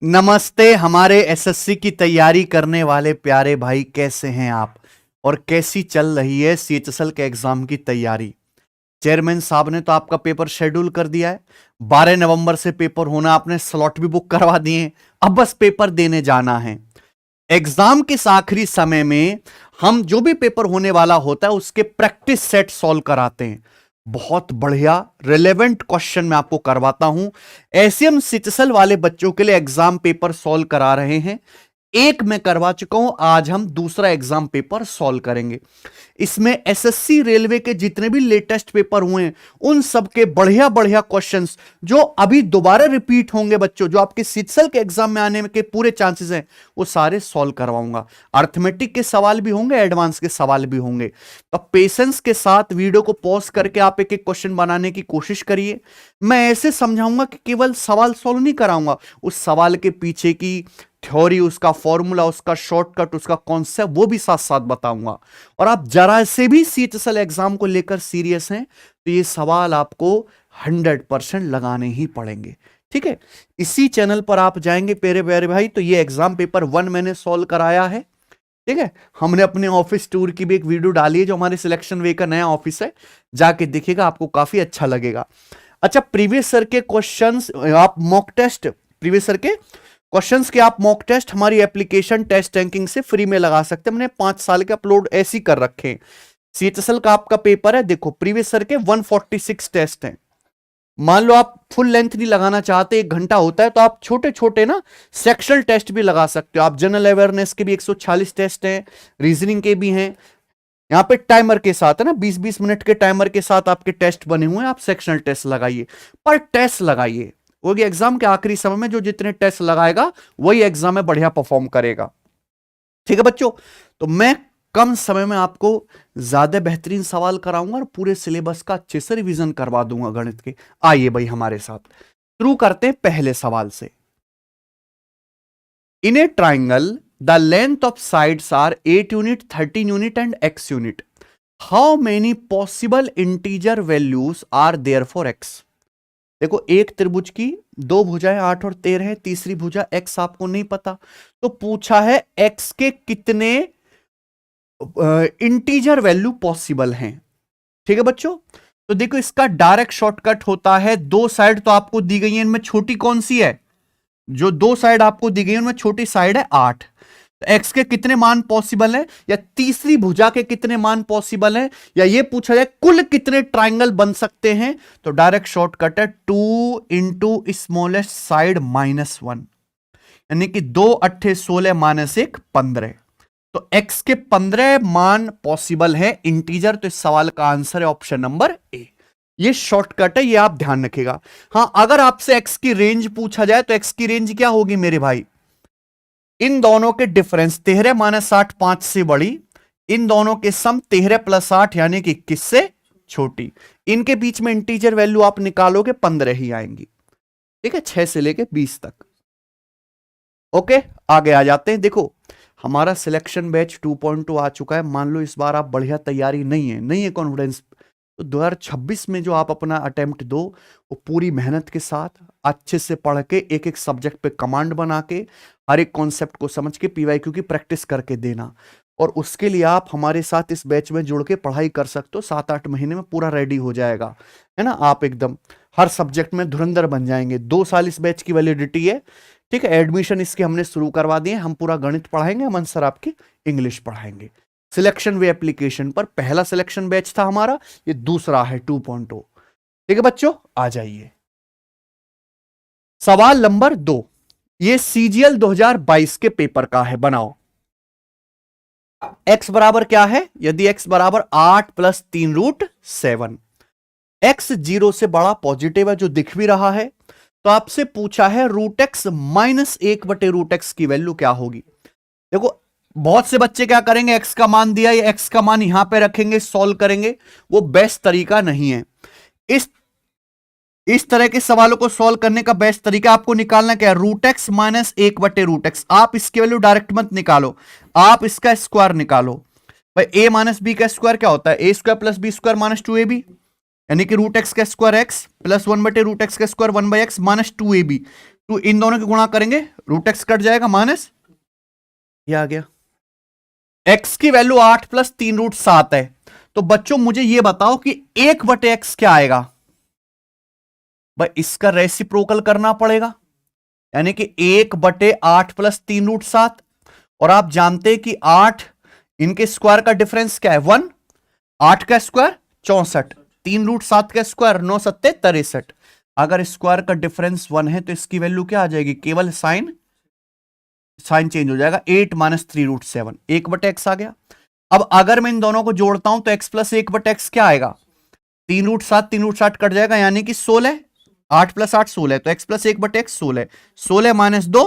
नमस्ते हमारे एसएससी की तैयारी करने वाले प्यारे भाई, कैसे हैं आप और कैसी चल रही है सीएचएसएल के एग्जाम की तैयारी। चेयरमैन साहब ने तो आपका पेपर शेड्यूल कर दिया है। 12 नवंबर से पेपर होना, आपने स्लॉट भी बुक करवा दिए। अब बस पेपर देने जाना है। एग्जाम के इस आखिरी समय में हम जो भी पेपर होने वाला होता है उसके प्रैक्टिस सेट सॉल्व कराते हैं। बहुत बढ़िया रिलेवेंट क्वेश्चन मैं आपको करवाता हूं। ऐसे हम सीएचएसएल वाले बच्चों के लिए एग्जाम पेपर सॉल्व करा रहे हैं। एक मैं करवा चुका हूं, आज हम दूसरा एग्जाम पेपर सॉल्व करेंगे। इसमें एसएससी रेलवे के जितने भी लेटेस्ट पेपर हुए हैं उन सब के बढ़िया बढ़िया क्वेश्चंस जो अभी दोबारा रिपीट होंगे बच्चों, जो आपके सीएचएसएल के एग्जाम में आने के पूरे चांसेस हैं, वो सारे सॉल्व करवाऊंगा। अर्थमेटिक के सवाल भी होंगे, एडवांस के सवाल भी होंगे। तो पेशेंस के साथ वीडियो को पॉज करके आप एक एक क्वेश्चन बनाने की कोशिश करिए। मैं ऐसे समझाऊंगा कि केवल सवाल सॉल्व नहीं कराऊंगा, उस सवाल के पीछे की थ्योरी, उसका फॉर्मूला, उसका शॉर्टकट, उसका कॉन्सेप्ट, वो भी साथ साथ बताऊंगा। और आप जरा से भी सीएचएसएल एग्जाम को लेकर सीरियस हैं तो ये सवाल आपको 100% लगाने ही पड़ेंगे। ठीक है, इसी चैनल पर आप जाएंगे प्यारे प्यारे भाई, तो ये एग्जाम पेपर 1 मैंने सॉल्व कराया है। ठीक है, हमने अपने ऑफिस टूर की भी एक वीडियो डाली है, जो हमारे सिलेक्शन वे का नया ऑफिस है, जाके देखिएगा, आपको काफी अच्छा लगेगा। अच्छा, प्रीवियस सर के क्वेश्चंस आप मॉक टेस्ट, प्रीवियस सर के क्वेश्चंस के आप मॉक टेस्ट हमारी एप्लीकेशन टेस्ट रैंकिंग से फ्री में लगा सकते हैं। हमने 5 साल के अपलोड ऐसे ही कर रखे हैं। सीएचएसएल का आपका पेपर है, देखो प्रीवियस सर के 146 टेस्ट हैं। मान लो आप फुल लेंथ नहीं लगाना चाहते, 1 घंटा होता है, तो आप छोटे छोटे ना सेक्शनल टेस्ट भी लगा सकते हो। आप जनरल अवेयरनेस के भी 146 टेस्ट हैं, रीजनिंग के भी हैं। यहाँ पे टाइमर के साथ है ना, 20-20 मिनट के टाइमर के साथ आपके टेस्ट बने हुए हैं। आप सेक्शनल टेस्ट लगाइए, पर टेस्ट लगाइए, वो एग्जाम के आखिरी समय में जो जितने टेस्ट लगाएगा वही एग्जाम में बढ़िया परफॉर्म करेगा। ठीक है बच्चों, तो मैं कम समय में आपको ज्यादा बेहतरीन सवाल कराऊंगा और पूरे सिलेबस का अच्छे से रिवीजन करवा दूंगा गणित के। आइए भाई हमारे साथ शुरू करते हैं पहले सवाल से। In a triangle the length of sides are 8 unit, 13 unit and x unit. How many possible integer values are there for x। देखो, एक त्रिभुज की 2 भुजाएं 8 और 13 है, तीसरी भुजा x आपको नहीं पता, तो पूछा है x के कितने इंटीजर वैल्यू पॉसिबल हैं। ठीक है बच्चों, तो देखो इसका डायरेक्ट शॉर्टकट होता है, 2 साइड तो आपको दी गई है, इनमें छोटी कौन सी है, जो 2 साइड आपको दी गई है उनमें छोटी साइड है 8। एक्स के कितने मान पॉसिबल है, या तीसरी भुजा के कितने मान पॉसिबल है, या ये पूछा जाए कुल कितने ट्राइंगल बन सकते हैं, तो डायरेक्ट शॉर्टकट है 2 इंटू स्मॉलेस्ट साइड -1, यानी कि 2 अट्ठे 16 -1 15। तो x के 15 मान पॉसिबल है इंटीजर, तो इस सवाल का आंसर है ऑप्शन नंबर ए। ये शॉर्टकट है, ये आप ध्यान रखिएगा। हां, अगर आपसे x की रेंज पूछा जाए तो x की रेंज क्या होगी मेरे भाई, इन दोनों के डिफरेंस 13 - 8 5 से बड़ी, इन दोनों के सम 13 + 8 यानी कि 21 से छोटी। इनके बीच में इंटीजर वैल्यू आप निकालोगे 15 ही आएंगी। ठीक है, 6 से लेके 20 तक। ओके, आगे आ जाते हैं। देखो, हमारा सिलेक्शन बैच 2.2 आ चुका है। मान लो इस बार आप बढ़िया तैयारी नहीं है कॉन्फिडेंस, तो 2026 में जो आप अपना अटेम्प्ट दो, वो पूरी मेहनत के साथ अच्छे से पढ़ के, एक एक सब्जेक्ट पे कमांड बना के, हर एक कॉन्सेप्ट को समझ के पीवाईक्यू की प्रैक्टिस करके देना। और उसके लिए आप हमारे साथ इस बैच में जुड़ के पढ़ाई कर सकते हो। 7-8 महीने में पूरा रेडी हो जाएगा, है ना। आप एकदम हर सब्जेक्ट में धुरंधर बन जाएंगे। 2 साल इस बैच की वैलिडिटी है। ठीक है, एडमिशन इसके हमने शुरू करवा दिए। हम पूरा गणित पढ़ाएंगे, अमन सर आपकी इंग्लिश पढ़ाएंगे। सिलेक्शन वे एप्लीकेशन पर पहला सिलेक्शन बैच था हमारा, ये दूसरा है 2.0। ठीक है बच्चों, आ जाइए सवाल नंबर 2। ये सीजीएल 2022 के पेपर का है। बनाओ, x बराबर क्या है, यदि x बराबर 8 + 3√7, x 0 से बड़ा पॉजिटिव है, जो दिख भी रहा है, तो आपसे पूछा है √x -1/√x की वैल्यू क्या होगी। देखो, बहुत से बच्चे क्या करेंगे, x का मान दिया, ये x का मान यहां पे रखेंगे, सॉल्व करेंगे। वो बेस्ट तरीका नहीं है। इस तरह के सवालों को सॉल्व करने का बेस्ट तरीका आपको निकालना क्या है, √x -1/√x। आप इसकी वैल्यू डायरेक्ट मत निकालो, आप इसका स्क्वायर निकालो। भाई a - b का स्क्वायर क्या होता है, a² + b² - 2ab, यानी कि √x का स्क्वायर x + 1/√x का स्क्वायर 1/x -2ab। तो इन दोनों की गुणा करेंगे, रूट एक्स कट जाएगा, माइनस ये आ गया। एक्स की वैल्यू 8 प्लस 3√7 है। तो बच्चों मुझे ये बताओ कि 1/x क्या आएगा। भाई इसका रेसिप्रोकल करना पड़ेगा, यानी कि 1/8 प्लस 3√7। और आप जानते हैं कि 8 इनके स्क्वायर का डिफरेंस क्या है 1। 8 का स्क्वायर 64, 3√7 का स्क्वायर 9 सत्ते 63। अगर स्क्वायर का डिफरेंस 1 है तो इसकी वैल्यू क्या आ जाएगी, केवल साइन चेंज हो जाएगा, 8 माइनस 3√7, 1/x आ गया। अब अगर मैं इन दोनों को जोड़ता हूं तो x प्लस 1/x क्या आएगा, 3√7 कट जाएगा, यानी कि 16। 8 प्लस 8 16, तो x प्लस 1/x 16, 16 माइनस 2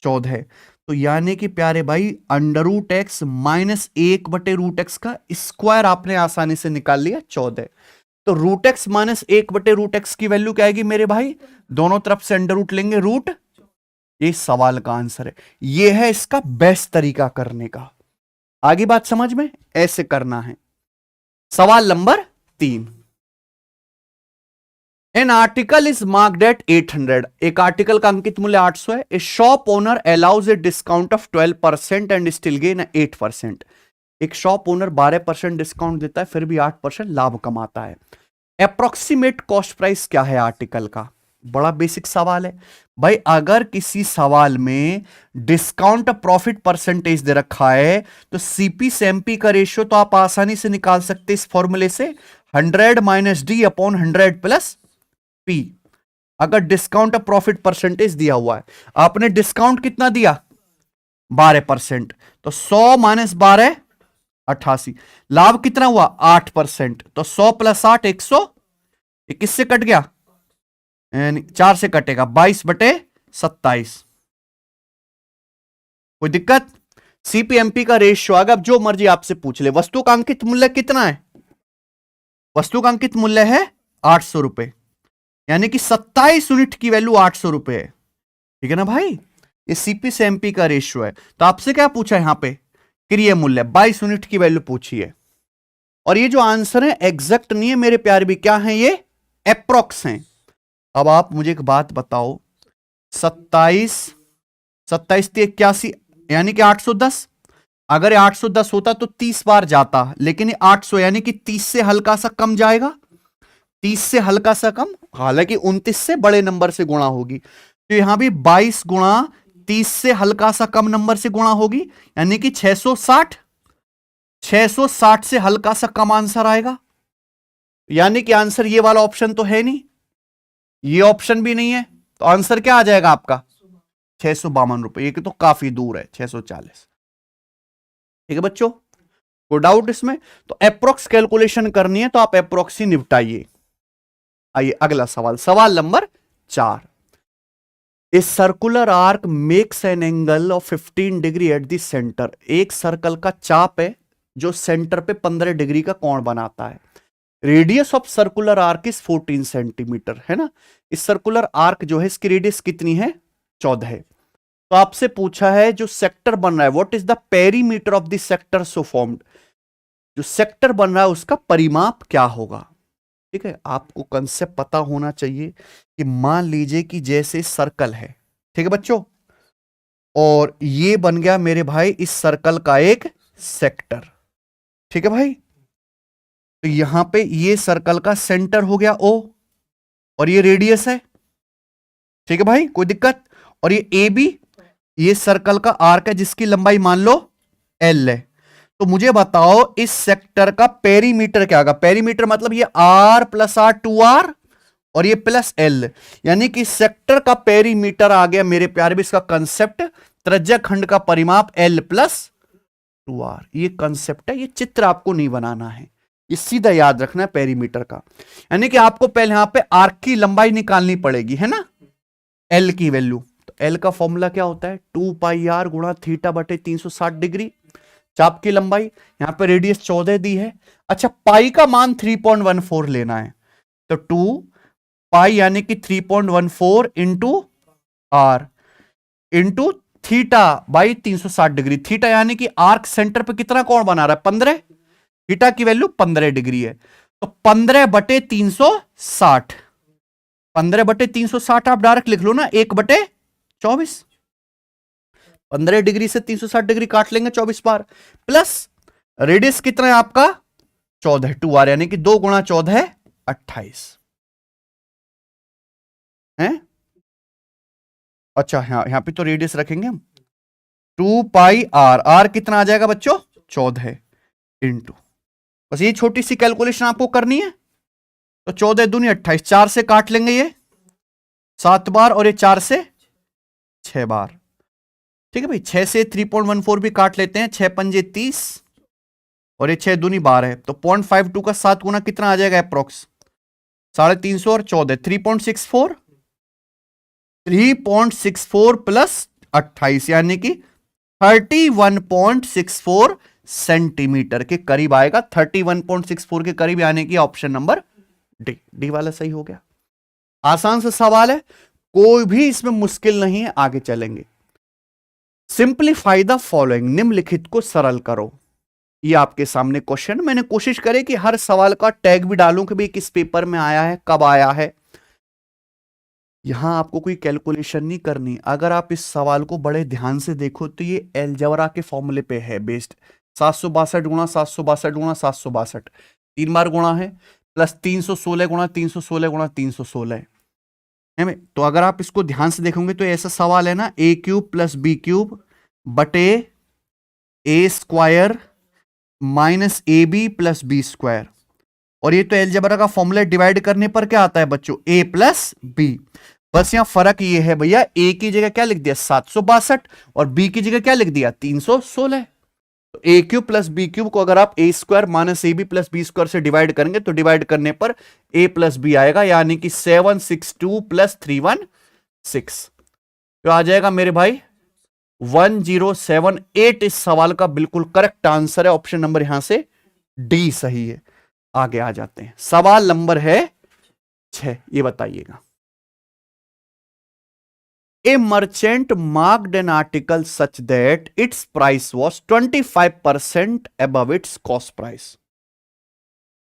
14। तो यानी कि प्यारे भाई √x माइनस 1/√x का स्क्वायर आपने आसानी से निकाल लिया 14। तो √x माइनस 1/√x की वैल्यू क्या आएगी मेरे भाई, दोनों तरफ से अंडर रूट लेंगे रूट। ये सवाल का आंसर है, ये है इसका बेस्ट तरीका करने का। आगे बात समझ में, ऐसे करना है। सवाल number 3, an article is marked at 800। एक आर्टिकल का अंकित मूल्य 800 है। A shop owner allows a discount of 12% and still gain 8%। एक शॉप ओनर 12% डिस्काउंट देता है, फिर भी 8% लाभ कमाता है। अप्रोक्सीमेट कॉस्ट प्राइस क्या है आर्टिकल का। बड़ा बेसिक सवाल है भाई। अगर किसी सवाल में डिस्काउंट प्रॉफिट परसेंटेज दे रखा है तो सीपी से एमपी का रेशियो तो आप आसानी से निकाल सकते इस फॉर्मूले से, 100 minus D upon 100 plus P. अगर डिस्काउंट प्रॉफिट परसेंटेज दिया हुआ है, आपने डिस्काउंट कितना दिया 12%, तो 100 माइनस 12 88। लाभ कितना हुआ 8%, तो 100 प्लस 8 100। किससे कट गया, 4 से कटेगा, 22/27। कोई दिक्कत। सीपीएमपी का रेशियो अगर जो मर्जी आपसे पूछ ले। वस्तु का अंकित मूल्य कितना है, वस्तु का अंकित मूल्य है 800 रुपए, यानी कि 27 यूनिट की वैल्यू 800 रुपए है। ठीक है ना भाई, ये सीपी से एमपी का रेशियो है। तो आपसे क्या पूछा यहां पे, क्रिय मूल्य 22 यूनिट की वैल्यू पूछी है। और ये जो आंसर है एग्जैक्ट नहीं है मेरे प्यारे भी, क्या है ये एप्रोक्स हैं। अब आप मुझे एक बात बताओ, 27 81, यानी कि 810। अगर 810 होता तो 30 बार जाता, लेकिन 800 यानी कि 30 से हल्का सा कम जाएगा, 30 से हल्का सा कम, हालांकि 29 से बड़े नंबर से गुणा होगी। तो यहां भी 22 गुणा 30 से हल्का सा कम नंबर से गुणा होगी, यानी कि 660। 660 से हल्का सा कम आंसर आएगा, यानी कि आंसर ये वाला ऑप्शन तो है नहीं, ये ऑप्शन भी नहीं है। तो आंसर क्या आ जाएगा आपका 652 रुपए। ये तो काफी दूर है 640। ठीक है बच्चों, कोई डाउट इसमें। तो अप्रोक्स कैलकुलेशन करनी है तो आप अप्रोक्स ही निपटाइए। आइए अगला सवाल, सवाल number 4। A circular arc makes an angle of 15 degree at the centre. एक सर्कल का चाप है जो सेंटर पे 15 डिग्री का कोण बनाता है। Radius of circular arc is 14 centimetre, है ना। इस सर्कुलर आर्क जो है इसकी रेडियस कितनी है 14 है। तो आपसे पूछा है जो सेक्टर बन रहा है, what is the perimeter of the sector so formed. जो सेक्टर बन रहा है उसका परिमाप क्या होगा। ठीक है, आपको कंसेप्ट पता होना चाहिए कि मान लीजिए कि जैसे सर्कल है, ठीक है बच्चों, और ये बन गया मेरे भाई इस सर्कल का एक सेक्टर। ठीक है भाई, तो यहां पे ये सर्कल का सेंटर हो गया O, और ये रेडियस है। ठीक है भाई, कोई दिक्कत। और ये AB, ये सर्कल का आर्क है जिसकी लंबाई मान लो L है। तो मुझे बताओ इस सेक्टर का पेरीमीटर क्या होगा। पेरीमीटर मतलब ये R प्लस R 2R और ये प्लस L, यानी कि सेक्टर का पेरीमीटर आ गया मेरे प्यारे भी। इसका कंसेप्ट त्रिज्या खंड का परिमाप L प्लस 2R। ये कंसेप्ट है, ये चित्र आपको नहीं बनाना है, ये सीधा याद रखना है पेरीमीटर का। यानी कि आपको पहले यहां पे आर्क की लंबाई निकालनी पड़ेगी, है ना, L की वैल्यू। तो L का फॉर्मूला क्या होता है 2πr गुणा थीटा बटे 360 डिग्री। चाप की लंबाई, यहां पे रेडियस 14 दी है। अच्छा, पाई का मान 3.14 लेना है, तो 2 पाई यानी कि 3.14 into R into theta by 360 degree. Theta यानी कि आर्क सेंटर पे कितना कोण बना रहा है 15, थीटा की वैल्यू 15 डिग्री है। तो 15 बटे 360, 15 बटे 360 आप डायरेक्ट लिख लो ना, 1 बटे 24। 15 डिग्री से 360 डिग्री काट लेंगे 24 बार, प्लस रेडियस कितना है आपका 14, 2r, यानी कि 2 गुणा 14 है 28 है। अच्छा यहां पे तो रेडियस रखेंगे हम, 2 पाई आर, आर कितना आ जाएगा बच्चों 14 इंटू, बस ये छोटी सी कैलकुलेशन आपको करनी है। तो 14 दूनी 28, 4 से काट लेंगे ये 7 बार, और ये 4 से 6 बार, ठीक है भाई। 6 से 3.14 भी काट लेते हैं, 6 पंजे 30, और ये 6 दूनी 12 है, तो 0.52 का 7 गुना कितना आ जाएगा अप्रोक्स 350 और 14 3.64, 3.64 प्लस 28 यानी कि 31.64 सेंटीमीटर के करीब आएगा। 31.64 के करीब आने की ऑप्शन नंबर डी, डी वाला सही हो गया। आसान सा सवाल है, कोई भी इसमें मुश्किल नहीं है, आगे चलेंगे। सिंप्लीफाई द फॉलोइंग, निम्नलिखित को सरल करो। ये आपके सामने क्वेश्चन, मैंने कोशिश करी कि हर सवाल का टैग भी डालूं कि भाई किस पेपर में आया है, कब आया है। यहां आपको कोई कैलकुलेशन नहीं करनी। अगर आप इस सवाल को बड़े ध्यान से देखो तो ये अलजेब्रा के फॉर्मूले पे है बेस्ड। 762 गुणा 762 गुणा 762 3 बार गुणा है, प्लस 316 गुणा 316 गुणा 316 है। तो अगर आप इसको ध्यान से देखोगे तो ऐसा सवाल है ना, a cube plus b cube बटे a square minus a b plus b square, और ये तो अलजेब्रा का फॉर्मूला डिवाइड करने पर क्या आता है बच्चों ए प्लस बी। बस यहां फर्क ये है भैया, ए की जगह क्या लिख दिया 762 और बी की जगह क्या लिख दिया 316। तो a cube plus b cube को अगर आप a square minus a b plus b square से डिवाइड करेंगे तो डिवाइड करने पर ए प्लस बी आएगा, यानी कि 762 प्लस 316, तो आ जाएगा मेरे भाई 1078। इस सवाल का बिल्कुल करेक्ट आंसर है, ऑप्शन नंबर यहां से डी सही है। आगे आ जाते हैं, सवाल नंबर है 6, ये बताइएगा। A merchant marked an article such that its price was 25% above its cost price.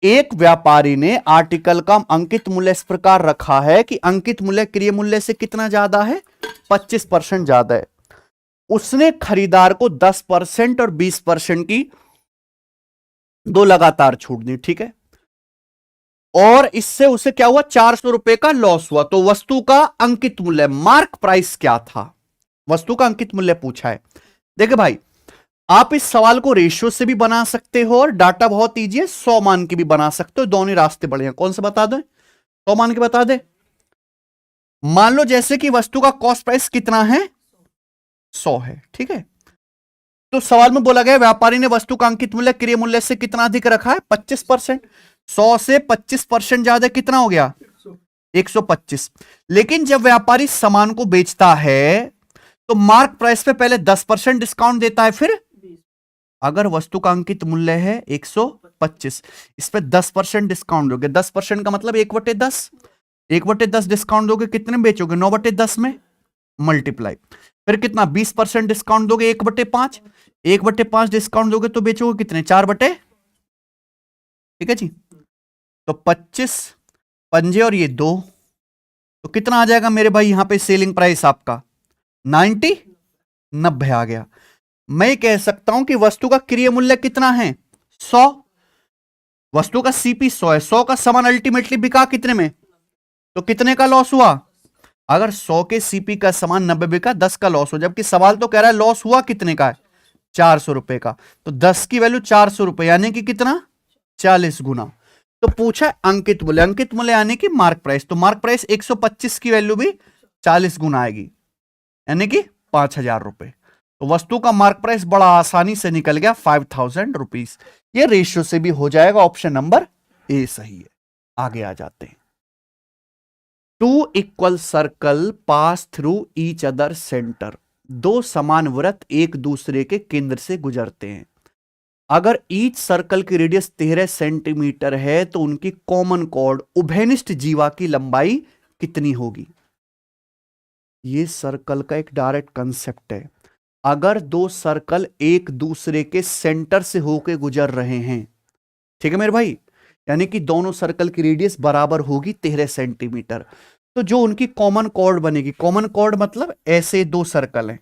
एक व्यापारी ने आर्टिकल का अंकित मूल्य इस प्रकार रखा है कि अंकित मूल्य क्रय मूल्य से कितना ज्यादा है 25% ज्यादा है। उसने खरीदार को 10% और 20% की दो लगातार छूट दी, ठीक है, और इससे उसे क्या हुआ 400 रुपए का लॉस हुआ। तो वस्तु का अंकित मूल्य मार्क प्राइस क्या था, वस्तु का अंकित मूल्य पूछा है। देखिए भाई, आप इस सवाल को रेशियो से भी बना सकते हो और डाटा बहुत ईजी है 100 मान के भी बना सकते हो, दोनों रास्ते बढ़िया। कौन से बता दो, 100 मान के बता दे। मान लो जैसे कि वस्तु का कॉस्ट प्राइस कितना है 100 है, ठीक है, तो सवाल में बोला गया व्यापारी ने वस्तु का अंकित मूल्य क्रय मूल्य से कितना अधिक रखा है 25%। 100 से 25% ज्यादा कितना हो गया 125। लेकिन जब व्यापारी सामान को बेचता है तो मार्क प्राइस पे पहले 10% डिस्काउंट देता है, फिर अगर वस्तु का अंकित मूल्य है 125, इस पे 10% डिस्काउंट दोगे, 10% का मतलब 1/10, 1/10 डिस्काउंट दोगे कितने में बेचोगे 9/10 में मल्टीप्लाई, फिर कितना 20% डिस्काउंट दोगे 1/5, 1/5 डिस्काउंट दोगे तो बेचोगे कितने 4/, ठीक है जी। तो 25 पंजे और ये 2, तो कितना आ जाएगा मेरे भाई यहां पे सेलिंग प्राइस आपका 90 आ गया। मैं कह सकता हूं कि वस्तु का क्रय मूल्य कितना है 100, वस्तु का सीपी 100 है, 100 का सामान अल्टीमेटली बिका कितने में, तो कितने का लॉस हुआ। अगर 100 के सीपी का सामान 90 बिका 10 का लॉस हो, जबकि सवाल तो कह रहा है लॉस हुआ कितने का है 400 रुपए का, तो 10 की वैल्यू 400 रुपए यानी कि कितना 40 गुना। तो पूछा अंकित मूल्य, अंकित मूल्य यानी कि मार्क प्राइस, तो मार्क प्राइस 125 की वैल्यू भी 40 गुना आएगी यानी कि 5000 रुपए। तो वस्तु का मार्क प्राइस बड़ा आसानी से निकल गया 5000 रुपीज। ये रेशियो से भी हो जाएगा, ऑप्शन नंबर ए सही है। आगे आ जाते हैं। 2 equal circle pass through each other centre, दो समान वृत्त एक दूसरे के केंद्र से गुजरते हैं। अगर ईच सर्कल की रेडियस 13 सेंटीमीटर है तो उनकी कॉमन कॉर्ड उभयनिष्ठ जीवा की लंबाई कितनी होगी। यह सर्कल का एक डायरेक्ट कंसेप्ट है। अगर दो सर्कल एक दूसरे के सेंटर से होकर गुजर रहे हैं, ठीक है मेरे भाई, यानी कि दोनों सर्कल की रेडियस बराबर होगी 13 सेंटीमीटर, तो जो उनकी कॉमन कॉर्ड बनेगी, कॉमन कॉर्ड मतलब ऐसे दो सर्कल हैं,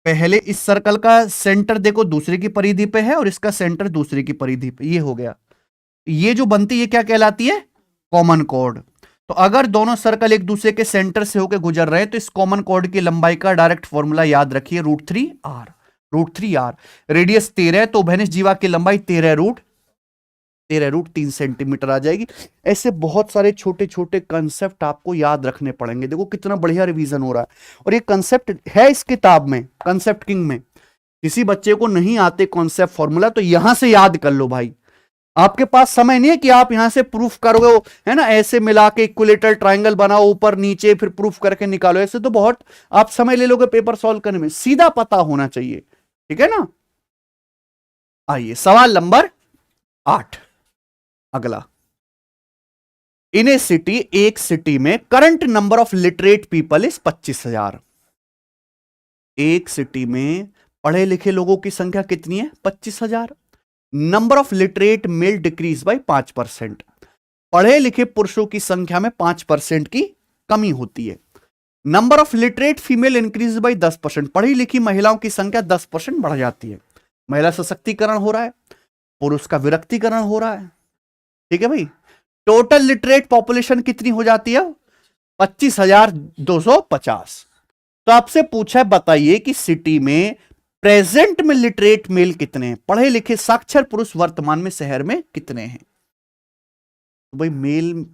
पहले इस सर्कल का सेंटर देखो दूसरे की परिधि पे है और इसका सेंटर दूसरे की परिधि पे, ये हो गया, ये जो बनती है क्या कहलाती है, कॉमन कॉर्ड। तो अगर दोनों सर्कल एक दूसरे के सेंटर से होकर गुजर रहे हैं तो इस कॉमन कॉर्ड की लंबाई का डायरेक्ट फॉर्मूला याद रखिए, √3r। √3r, रेडियस 13 है तो उभयनिष्ठ जीवा की लंबाई 13√3 सेंटीमीटर आ जाएगी। ऐसे बहुत सारे छोटे छोटे कंसेप्ट आपको याद रखने पड़ेंगे। देखो कितना बढ़िया रिवीजन हो रहा है, और ये कंसेप्ट है इस किताब में, कंसेप्ट किंग में। किसी बच्चे को नहीं आते कॉन्सेप्ट फॉर्मूला तो यहां से याद कर लो भाई, आपके पास समय नहीं है कि आप यहां से प्रूफ करोगे, है ना, ऐसे मिला के इक्विलेटरल ट्रायंगल बनाओ ऊपर नीचे फिर प्रूफ करके निकालो, ऐसे तो बहुत आप समय ले लोगे पेपर सॉल्व करने में, सीधा पता होना चाहिए, ठीक है ना। आइए सवाल नंबर 8, अगला। इन ए सिटी, एक सिटी में current number of literate people is 25,000। एक सिटी में पढ़े लिखे लोगों की संख्या कितनी है, 25,000। Number of literate male decreases by 5%। पढ़े लिखे पुरुषों की संख्या में 5% की कमी होती है। Number of literate female increase by 10%। पढ़ी लिखी महिलाओं की संख्या 10% बढ़ जाती है। महिला सशक्तिकरण हो रहा है, पुरुष का विरक्तिकरण हो रहा है, ठीक है भाई। टोटल लिटरेट पॉपुलेशन कितनी हो जाती है, 25,250। तो आपसे पूछा है बताइए कि सिटी में प्रेजेंट में लिटरेट मेल कितने हैं, पढ़े लिखे साक्षर पुरुष वर्तमान में शहर में कितने हैं। तो भाई मेल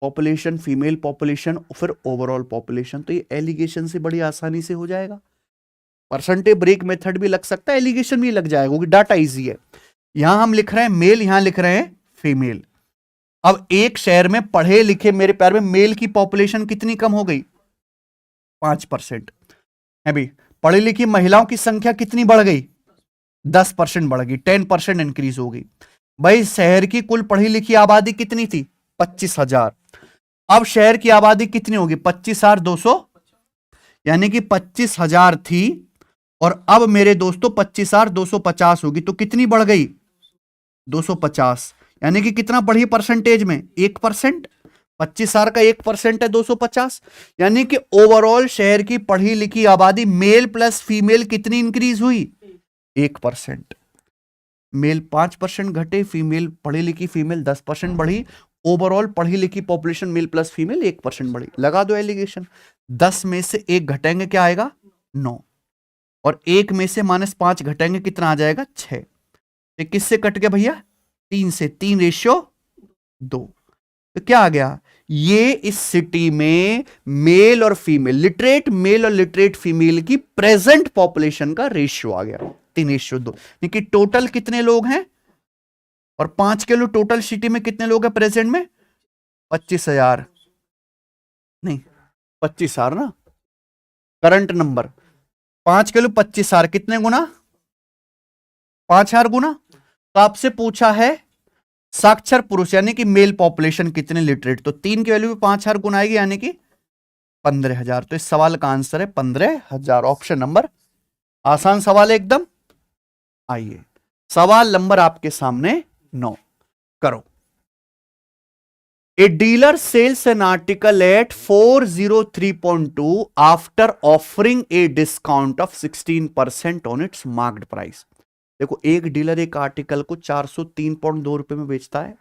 पॉपुलेशन, फीमेल पॉपुलेशन, फिर ओवरऑल पॉपुलेशन, तो ये एलिगेशन से बड़ी आसानी से हो जाएगा। परसेंटेज ब्रेक मेथड भी लग सकता है, एलिगेशन भी लग जाएगा क्योंकि डाटा इजी है। यहां हम लिख रहे हैं मेल, यहां लिख रहे हैं फीमेल। अब एक शहर में पढ़े लिखे मेरे प्यार में मेल की पॉपुलेशन कितनी कम हो गई, 5% है भाई। पढ़ी लिखी महिलाओं की संख्या कितनी बढ़ गई, 10% बढ़ गई, 10% इंक्रीज हो गई। भाई शहर की कुल पढ़ी लिखी आबादी कितनी थी, 25,000। अब शहर की आबादी कितनी होगी, 25,200, यानी कि 25,000 थी और अब मेरे दोस्तों 25,250 होगी, तो कितनी बढ़ गई, 250। यानी कि कितना बढ़ी परसेंटेज में, 1%। 25,000 का 1% है 250, यानी कि ओवरऑल शहर की पढ़ी लिखी आबादी मेल प्लस फीमेल कितनी इंक्रीज हुई, 1%। मेल 5% घटे, फीमेल पढ़ी लिखी फीमेल 10% बढ़ी, ओवरऑल पढ़ी लिखी पॉपुलेशन मेल प्लस फीमेल 1% बढ़ी। लगा दो एलिगेशन, 10 में से 1 घटेंगे क्या आएगा, 9, और 1 में से -5 घटेंगे कितना आ जाएगा, 6। किससे कट गया भैया, 3 से, 3:2। तो क्या आ गया, ये इस सिटी में मेल और फीमेल, लिटरेट मेल और लिटरेट फीमेल की प्रेजेंट पॉपुलेशन का रेशियो आ गया 3:2। यानी कि टोटल कितने लोग हैं, और 5 के लोग टोटल सिटी में कितने लोग हैं प्रेजेंट में, 25,000 नहीं 25,000 ना करंट नंबर, 5 के लोग 25,000 कितने गुना, 5,000 गुना। तो आपसे पूछा है साक्षर पुरुष यानी कि मेल पॉपुलेशन कितने लिटरेट, तो 3 की वैल्यू भी 5,000 गुना आएगी, यानी कि 15,000। तो इस सवाल का आंसर है 15,000, ऑप्शन नंबर। आसान सवाल है एकदम। आइए सवाल नंबर आपके सामने 9 करो। A dealer sells an article at 403.2 after offering a discount of 16% on its marked price. देखो एक डीलर एक आर्टिकल को 403.2 रुपए में बेचता है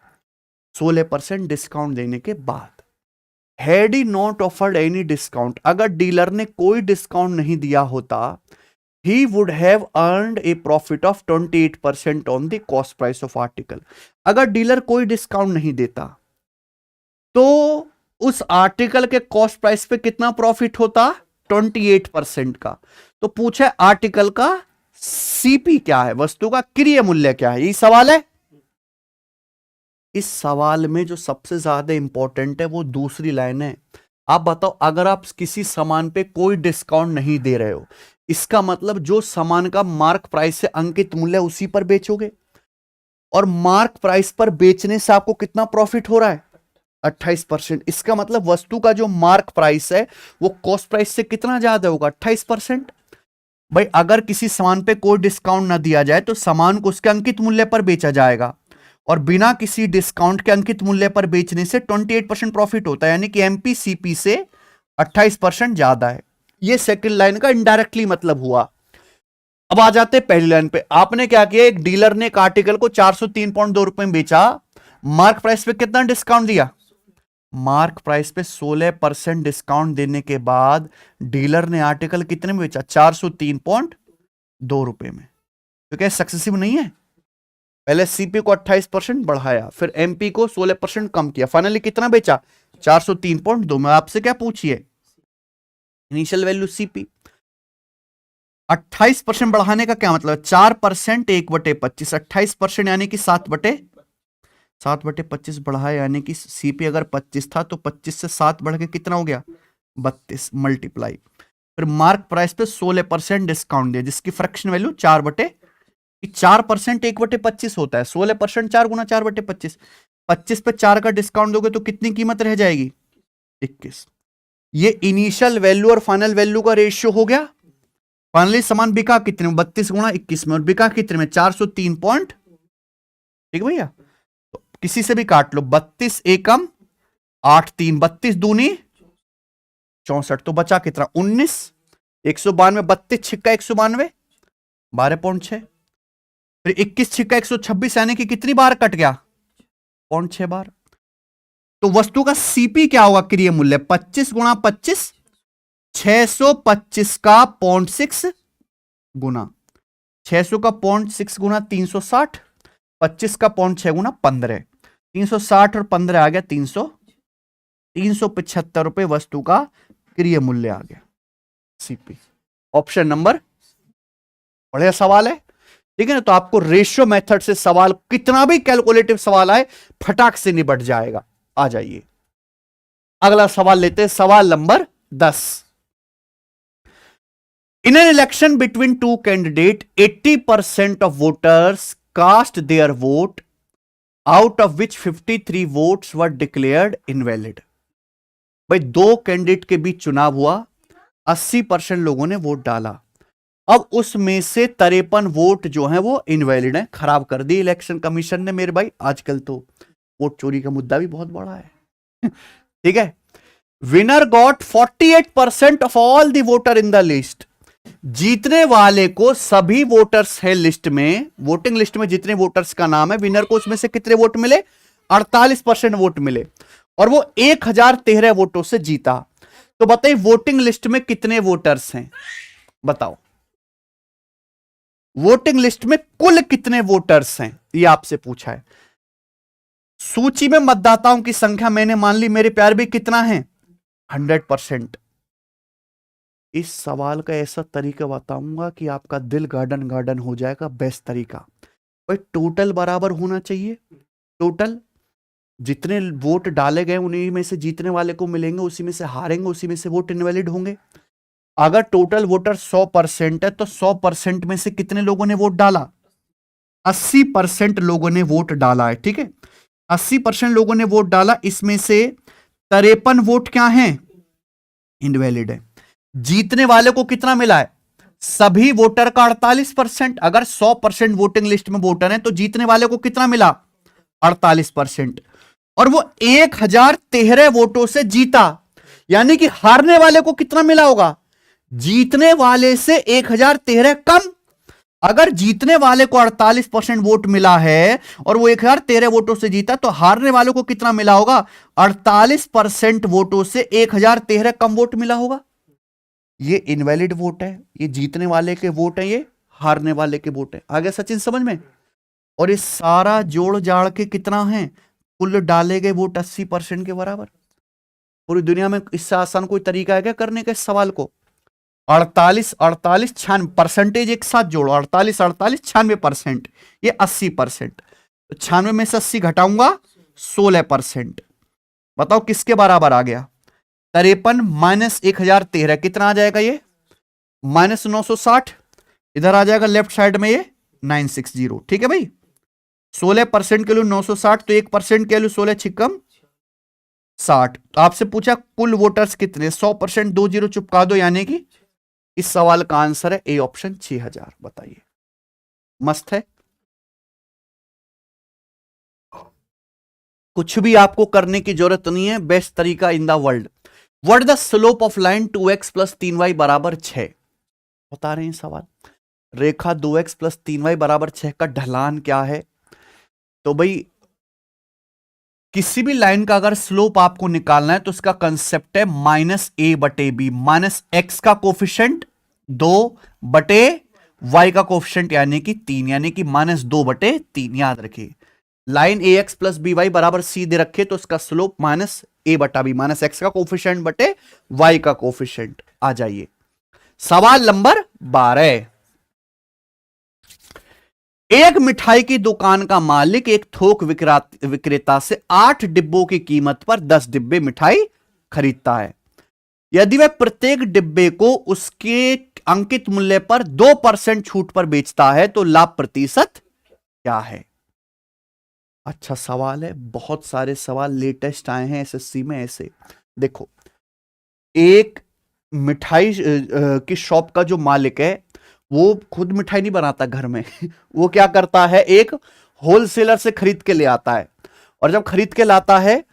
16% डिस्काउंट देने के बाद। Had he not offered any discount, अगर डीलर ने कोई डिस्काउंट नहीं दिया होता, he would have earned a profit of 28% on the cost price of article। अगर डीलर कोई डिस्काउंट नहीं देता तो उस आर्टिकल के कॉस्ट प्राइस पे कितना प्रॉफिट होता, 28% का। तो पूछे आर्टिकल का सीपी क्या है, वस्तु का क्रय मूल्य क्या है, यही सवाल है। इस सवाल में जो सबसे ज्यादा इंपॉर्टेंट है वो दूसरी लाइन है। आप बताओ अगर आप किसी सामान पे कोई डिस्काउंट नहीं दे रहे हो, इसका मतलब जो सामान का मार्क प्राइस से अंकित मूल्य उसी पर बेचोगे, और मार्क प्राइस पर बेचने से आपको कितना प्रॉफिट हो रहा है, 28%। इसका मतलब वस्तु का जो मार्क प्राइस है वो कॉस्ट प्राइस से कितना ज्यादा होगा, 28%। भाई अगर किसी सामान पे कोई डिस्काउंट ना दिया जाए तो सामान को उसके अंकित मूल्य पर बेचा जाएगा, और बिना किसी डिस्काउंट के अंकित मूल्य पर बेचने से 28% प्रॉफिट होता है, यानी कि एमपीसीपी से 28% ज्यादा है। ये सेकंड लाइन का इनडायरेक्टली मतलब हुआ। अब आ जाते हैं पहली लाइन पे। आपने क्या किया, एक डीलर ने एक आर्टिकल को 403.2 रुपए में बेचा, मार्क प्राइस पे कितना डिस्काउंट दिया? मार्क प्राइस पे 16% डिस्काउंट देने के बाद डीलर ने आर्टिकल कितने में बेचा? 403.2 रुपए में। तो क्या सक्सेसिव नहीं है? पहले सीपी को 28% बढ़ाया, फिर एमपी को 16% कम किया, फाइनली कितना बेचा? 403.2 में। आपसे क्या पूछिए? Initial value CP. 28% बढ़ाने का क्या मतलब? 4% 1/25, 28% यानी कि 7/25 बढ़ाया, यानी कि सीपी अगर 25 था तो 25 से 7 बढ़ के कितना हो गया? 32 मल्टीप्लाई। फिर मार्क प्राइस पे 16% डिस्काउंट दिया, जिसकी फ्रैक्शन वैल्यू 4% 1/25 होता है। 16% 4 गुना 4/25, 25 पे 4 का डिस्काउंट दोगे तो कितनी कीमत रह जाएगी? 21। ये इनिशियल वैल्यू और फाइनल वैल्यू का रेशियो हो गया। फाइनली सामान बिका कितने में? 32 गुना 21 में, और बिका कितने में? 403 पॉइंट। ठीक भैया, तो किसी से भी काट लो। 32 एकम 8 3, 32 दूनी 64, तो बचा कितना? 19। 192, 32 छिक्का 192, 12.6। फिर 21 छिक्का 126, यानी कि कितनी बार कट गया? 0.6 बार। तो वस्तु का सीपी क्या होगा? क्रिय मूल्य 25 गुना 25, 625 का 0.6 गुना 600 का 0.6 गुना 360, 25 का 0.6 गुना 15, 360 और 15 आ गया 375 रुपए वस्तु का क्रिय मूल्य आ गया, सीपी। Option number. बढ़िया सवाल है, ठीक है ना? तो आपको रेशियो मेथड से सवाल, कितना भी कैलकुलेटिव सवाल आए, फटाक से निपट जाएगा। आ जाइए अगला सवाल लेते हैं, सवाल number 10। In an election between two candidates, 80% of voters cast their vote, out of which 53 votes were declared invalid. भाई दो कैंडिडेट के बीच चुनाव हुआ, 80% लोगों ने वोट डाला, अब उसमें से 53 वोट जो हैं वो इनवैलिड हैं, खराब कर दी इलेक्शन कमीशन ने। मेरे भाई आजकल तो वोट चोरी का मुद्दा भी बहुत बड़ा है। ठीक है। Winner got 48% of all the voter in the list. जीतने वाले को, सभी वोटर्स है लिस्ट में, वोटिंग लिस्ट में जितने वोटर्स का नाम है, विनर को उसमें से कितने वोट मिले? 48% वोट मिले, और वो 1013 वोटों से जीता। तो बताइए वोटिंग लिस्ट में कितने वोटर्स हैं? बताओ वोटिंग लिस्ट में कुल कितने वोटर्स हैं, ये आपसे पूछा है। सूची में मतदाताओं की संख्या मैंने मान ली मेरे प्यार भी कितना है? 100%। इस सवाल का ऐसा तरीका बताऊंगा कि आपका दिल गार्डन गार्डन हो जाएगा। बेस्ट तरीका भाई, टोटल बराबर होना चाहिए। टोटल जितने वोट डाले गए उन्हीं में से जीतने वाले को मिलेंगे, उसी में से हारेंगे, उसी में से वोट इनवैलिड होंगे। अगर टोटल वोटर 100% है तो 100% में से कितने लोगों ने वोट डाला? 80% लोगों ने वोट डाला है। ठीक है, 80% लोगों ने वोट डाला, इसमें से 53 वोट क्या हैं? इनवैलिड है। जीतने वाले को कितना मिला है? सभी वोटर का 48%। अगर 100% वोटिंग लिस्ट में वोटर है तो जीतने वाले को कितना मिला? 48%। और वो 1013 वोटों से जीता, यानी कि हारने वाले को कितना मिला होगा? जीतने वाले से 1013 कम। अगर जीतने वाले को 48% वोट मिला है और वो 1013 वोटों से जीता, तो हारने वाले को कितना मिला होगा? 48% वोटों से 1013 कम वोट मिला होगा। ये इनवैलिड वोट है, ये जीतने वाले के वोट है, ये हारने वाले के वोट है। आ गया सचिन समझ में? और ये सारा जोड़ जाड़ के कितना है? कुल डाले गए वोट 80% के बराबर। पूरी दुनिया में इससे आसान कोई तरीका है क्या करने का इस सवाल को? 48 48 96 परसेंटेज एक साथ जोड़ो, 48 48 96%, ये 80%। तो 96 में से 80 घटाऊंगा 16%। बताओ किसके बराबर आ गया? 53 माइनस 1013 कितना आ जाएगा? ये -960। इधर आ जाएगा लेफ्ट साइड में ये 960। ठीक है भाई, 16% के लिए 960, तो 1% के लिए 16 छिक्कम 60। तो आपसे पूछा कुल वोटर्स कितने? 100% 2 जीरो चुपका दो, यानी कि इस सवाल का आंसर है ए ऑप्शन 6000। बताइए, मस्त है। कुछ भी आपको करने की जरूरत नहीं है, बेस्ट तरीका in the world. What the slope of line 2x plus 3y बराबर 6, बता रहे हैं सवाल। रेखा 2x प्लस 3y बराबर 6 का ढलान क्या है? तो भाई किसी भी लाइन का अगर स्लोप आपको निकालना है तो उसका कंसेप्ट है -a/b, माइनस एक्स का कोफिशिएंट 2 बटे y का कोफिशिएंट यानी कि 3, यानी कि -2/3। याद रखिए line ax plus B Y बराबर c दे रखे तो उसका स्लोप -a/b, माइनस एक्स का कोफिशिएंट बटे y का कोफिशिएंट। आ जाइए सवाल नंबर 12। एक मिठाई की दुकान का मालिक एक थोक विक्रेता से 8 डिब्बों की कीमत पर 10 डिब्बे मिठाई खरीदता है। यदि वह प्रत्येक डिब्बे को उसके अंकित मूल्य पर 2% छूट पर बेचता है तो लाभ प्रतिशत क्या है? अच्छा सवाल है, बहुत सारे सवाल लेटेस्ट आए हैं एसएससी में ऐसे। देखो, एक मिठाई की शॉप का जो मालिक है वो खुद मिठाई नहीं बनाता घर में वो क्या करता है, एक होलसेलर से खरीद के ले आता है, और जब खरीद के लाता है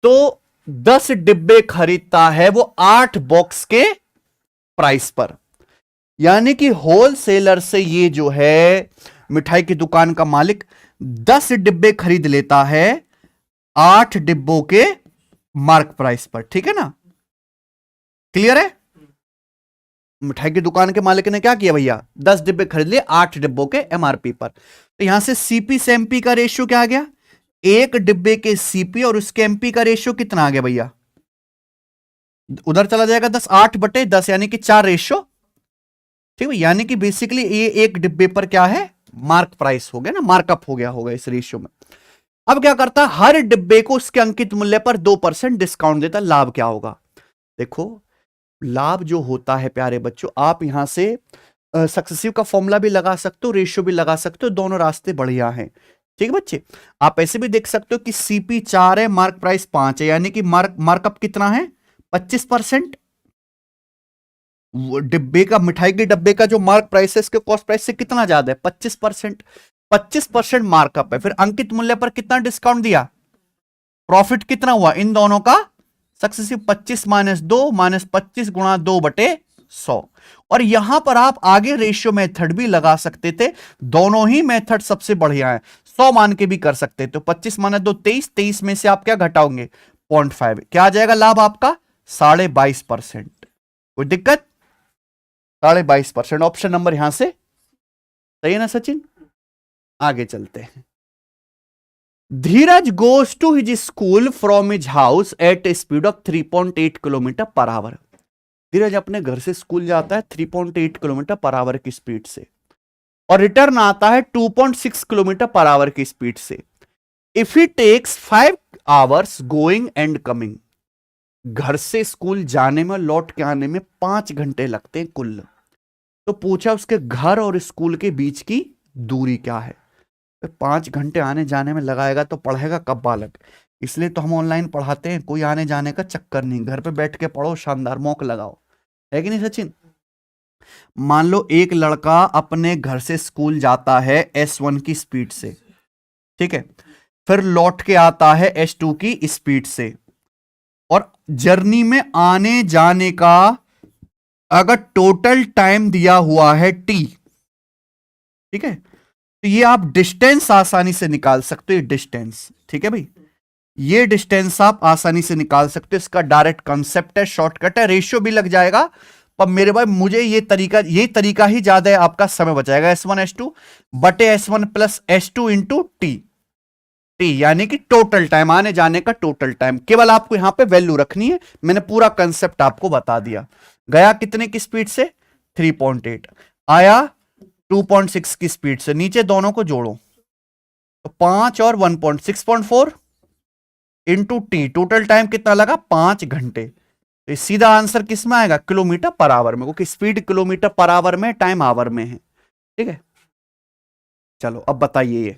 तो 10 डिब्बे खरीदता है वो 8 बॉक्स के प्राइस पर। यानी कि होलसेलर से ये जो है मिठाई की दुकान का मालिक 10 डिब्बे खरीद लेता है 8 डिब्बों के मार्क प्राइस पर। ठीक है ना, क्लियर है? मिठाई की दुकान के मालिक ने क्या किया भैया, 10 डिब्बे खरीद लिए 8 डिब्बों के एमआरपी पर। तो यहां से सीपी से एमपी का रेशियो क्या आ गया, एक डिब्बे के सीपी और उसके एमपी का रेशियो कितना आ गया भैया, उधर चला जाएगा 10, 8/10 यानी कि 4 रेशियो। ठीक है, यानी कि बेसिकली ये एक डिब्बे पर क्या है, मार्क प्राइस हो गया ना, मार्कअप हो गया होगा इस रेशियो में। अब क्या करता है, हर डिब्बे को उसके अंकित मूल्य पर 2% डिस्काउंट देता। लाभ क्या होगा, देखो लाभ जो होता है प्यारे बच्चों, आप यहां से सक्सेसिव का फॉर्मूला भी लगा सकते हो, रेशियो भी लगा सकते हो, दोनों रास्ते बढ़िया हैं। ठीक है बच्चे, आप ऐसे भी देख सकते हो कि सीपी 4 है, मार्क प्राइस 5 है, यानी कि मार्कअप कितना है 25%। डिब्बे का, मिठाई के डब्बे का जो मार्क प्राइस है इसके कॉस्ट प्राइस से कितना ज्यादा है, 25%। 25% मार्कअप है, फिर अंकित मूल्य पर कितना डिस्काउंट दिया, प्रॉफिट कितना हुआ इन दोनों का सक्सेसिव 25 - 2 -25 गुणा 2/100। और यहां पर आप आगे रेशियो मेथड भी लगा सकते थे, दोनों ही मेथड सबसे बढ़िया है, 100 मान के भी कर सकते थे। तो 25 - 2 23, 23 में से आप क्या घटाओगे 0.5, क्या आ जाएगा लाभ आपका 22.5%। कोई दिक्कत, 22.5%। ऑप्शन नंबर यहां से सही है ना सचिन? आगे चलते हैं। Dheeraj goes to his school from his house at a speed of 3.8 kilometre per hour. Dheeraj अपने घर से स्कूल जाता है 3.8 किलोमीटर पर आवर की स्पीड से, और रिटर्न आता है 2.6 किलोमीटर पर आवर की स्पीड से। If he takes 5 hours going and coming, घर से स्कूल जाने में लौट के आने में 5 घंटे लगते हैं कुल। तो पूछा उसके घर और स्कूल के बीच की दूरी क्या है। 5 घंटे आने जाने में लगाएगा तो पढ़ेगा कब बालक, इसलिए तो हम ऑनलाइन पढ़ाते हैं, कोई आने जाने का चक्कर नहीं, घर पे बैठ के पढ़ो, शानदार मॉक लगाओ, है कि नहीं सचिन? मान लो एक लड़का अपने घर से स्कूल जाता है S1 की स्पीड से, ठीक है, फिर लौट के आता है S2 की स्पीड से, और जर्नी में आने जाने का अगर टोटल टाइम दिया हुआ है T, ठीक है, तो ये आप डिस्टेंस आसानी से निकाल सकते हो, डिस्टेंस। ठीक है भाई, ये डिस्टेंस आप आसानी से निकाल सकते हो, इसका डायरेक्ट कंसेप्ट है, शॉर्टकट है, रेशियो भी लग जाएगा। पर मेरे भाई मुझे ये तरीका ही ज्यादा है, आपका समय बचाएगा। S1 S2 बटे S1 plus S2 into T, यानी कि टोटल टाइम, आने जाने का टोटल टाइम, केवल आपको यहां पे वैल्यू रखनी है। मैंने पूरा कंसेप्ट आपको बता दिया। गया कितने की स्पीड से 3.8, आया 2.6 की स्पीड से, नीचे दोनों को जोड़ो तो 5 और 1.6.4 इंटू टी, टोटल टाइम कितना लगा 5 घंटे। तो सीधा आंसर किस में आएगा, किलोमीटर पर आवर में, क्योंकि स्पीड किलोमीटर पर आवर में, टाइम आवर में है। ठीक है, चलो अब बताइए, ये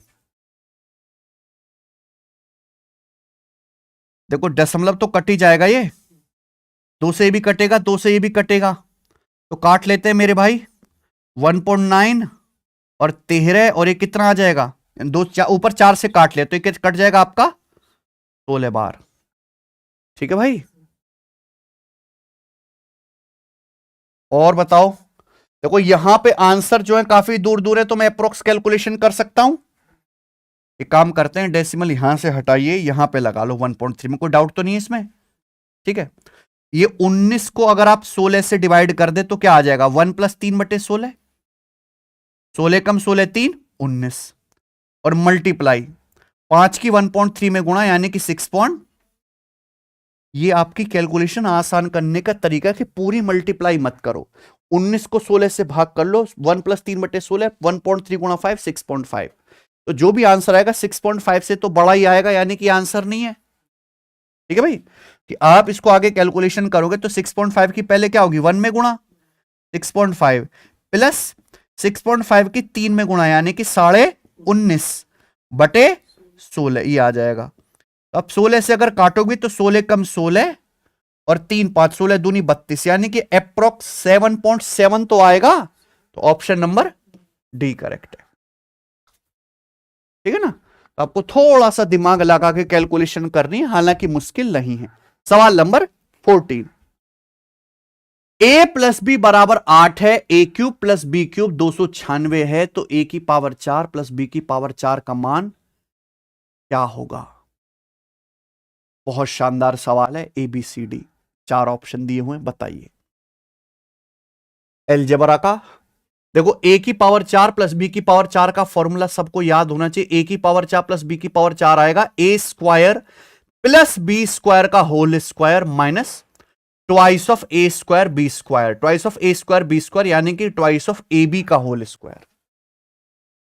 देखो दशमलव तो कट ही जाएगा, ये 2 से ये भी कटेगा, 2 से ये भी कटेगा, तो काट लेते हैं मेरे भाई। 1.9 और 13, और ये कितना आ जाएगा, ऊपर 4 से काट ले तो ये कट जाएगा आपका 16 बार। ठीक है भाई, और बताओ। देखो यहां पे आंसर जो है काफी दूर दूर है, तो मैं अप्रोक्स कैलकुलेशन कर सकता हूं। एक काम करते हैं, डेसिमल यहां से हटाइए, यहां पे लगा लो 1.3 में, कोई डाउट तो नहीं है इसमें। ठीक है, ये 19 को अगर आप 16 से डिवाइड कर दे तो क्या आ जाएगा, 1+3/16, 16 कम 16 3, 19, और मल्टीप्लाई 5 की 1.3 में गुणा, यानी कि 6 पॉइंट। ये आपकी कैलकुलेशन आसान करने का तरीका है कि पूरी मल्टीप्लाई मत करो, 19 को 16 से भाग कर लो, 1+3/16, 1.3 गुणा 5, 6.5। तो जो भी आंसर आएगा 6.5 से तो बड़ा ही आएगा, यानी कि आंसर नहीं है। ठीक है भाई, कि आप इसको आगे कैलकुलेशन करोगे तो 6.5 की पहले क्या होगी, 1 में गुणा, 6.5 प्लस 6.5 की 3 में गुणा, यानी कि 19.5/16, ये आ जाएगा। अब 16 से अगर काटोगे तो 16 कम 16 और 3 5, 16 दूनी 32, यानी कि अप्रोक्स 7.7 तो आएगा। तो ऑप्शन नंबर डी करेक्ट है। ठीक है ना, तो आपको थोड़ा सा दिमाग लगा के कैलकुलेशन करनी है, हालांकि मुश्किल नहीं है। सवाल नंबर 14, a+b बराबर 8 है, a³ + b³ 296 है, तो a की पावर 4 + b की पावर 4 का मान क्या होगा। बहुत शानदार सवाल है, ABCD 4 ऑप्शन दिए हुए हैं, बताइए। अलजेब्रा का देखो, a की पावर 4 + b की पावर 4 का फॉर्मूला सबको याद होना चाहिए। a की पावर 4 + b की पावर 4 आएगा a² + b² का whole square minus twice of a² b², twice of a² b², यानी कि ट्वाइस ऑफ ab का होल स्क्वायर।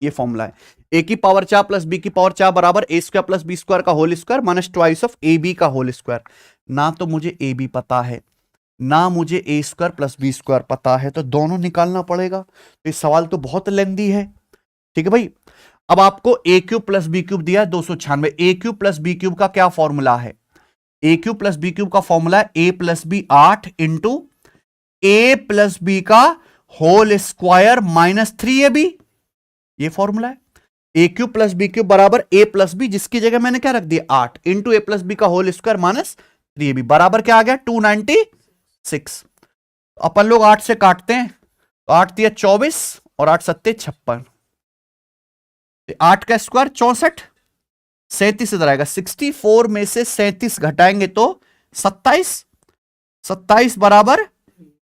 ये फॉर्मूला है, a की पावर 4 + b की पावर 4 बराबर a² + b² का whole square minus twice of ab का होल स्क्वायर। ना तो मुझे ab पता है, ना मुझे a² + b² पता है, तो दोनों निकालना पड़ेगा। तो ये सवाल तो बहुत लेंदी है। ठीक है भाई, अब आपको a³ + b³ दिया है 296, a³ + b³ का क्या फॉर्मूला है, a³ + b³ का फॉर्मूला है a + b 8 into a + b का होल स्क्वायर माइनस 3ab, ये फॉर्मूला है। a³ + b³ बराबर a + b, जिसकी जगह मैंने क्या रख दिया 8 इंटू a + b का होल स्क्वायर माइनस 3ab, बराबर क्या आ गया 296। अपन लोग 8 से काटते हैं, तो 8 दिया 24 और 8 सत्ते 56, 8 का स्क्वायर 64, 37 इधर आएगा, 64 में से 37 घटाएंगे तो 27, 27 बराबर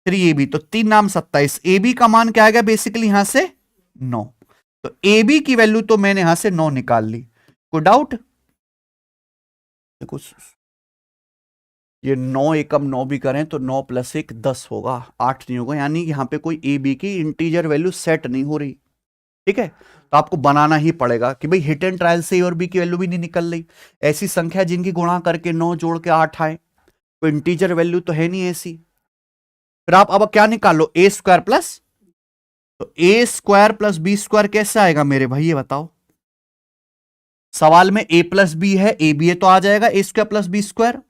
3ab, तो 3 नाम 27, ab का मान क्या आएगा बेसिकली यहां से 9, तो ab की वैल्यू तो मैंने यहां से 9 निकाल ली। कोई डाउट, देखो ये 9 एकम 9 भी करें तो 9 + 1 10 होगा, 8 नहीं होगा, यानी यहां पे कोई ab की इंटीजर वैल्यू सेट नहीं हो रही। ठीक है, तो आपको बनाना ही पड़ेगा कि भाई हिट एंड ट्रायल से a और b की वैल्यू भी नहीं निकल रही, ऐसी संख्या जिनकी गुणा करके 9 जोड़ के 8 आए, कोई इंटीजर वैल्यू तो है नहीं ऐसी। फिर आप अब क्या निकाल लो, a² प्लस, तो a² + b² कैसे आएगा मेरे भाई, ये बताओ। सवाल में a + b है, a b है तो आ जाएगा a² + b²,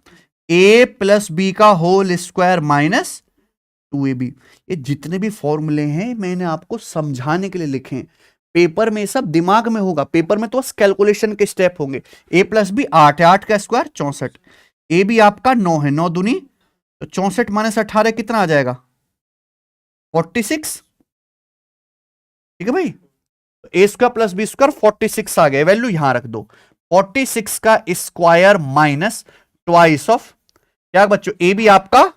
a + b का होल स्क्वायर माइनस 2ab। ये जितने भी फॉर्मूले हैं मैंने आपको समझाने के लिए लिखे हैं, पेपर में सब दिमाग में होगा, पेपर में तो बस कैलकुलेशन के स्टेप होंगे। a + b 8 है, 8 का स्क्वायर 64, a b आपका 9 है, 9 दूनी तो 64 माइनस 18 कितना आ जाएगा 46। ठीक है भाई, a² + b² 46 आ गया, वैल्यू यहां रख दो, 46 का स्क्वायर माइनस ट्वाइस ऑफ क्या बच्चों, ए बी आपका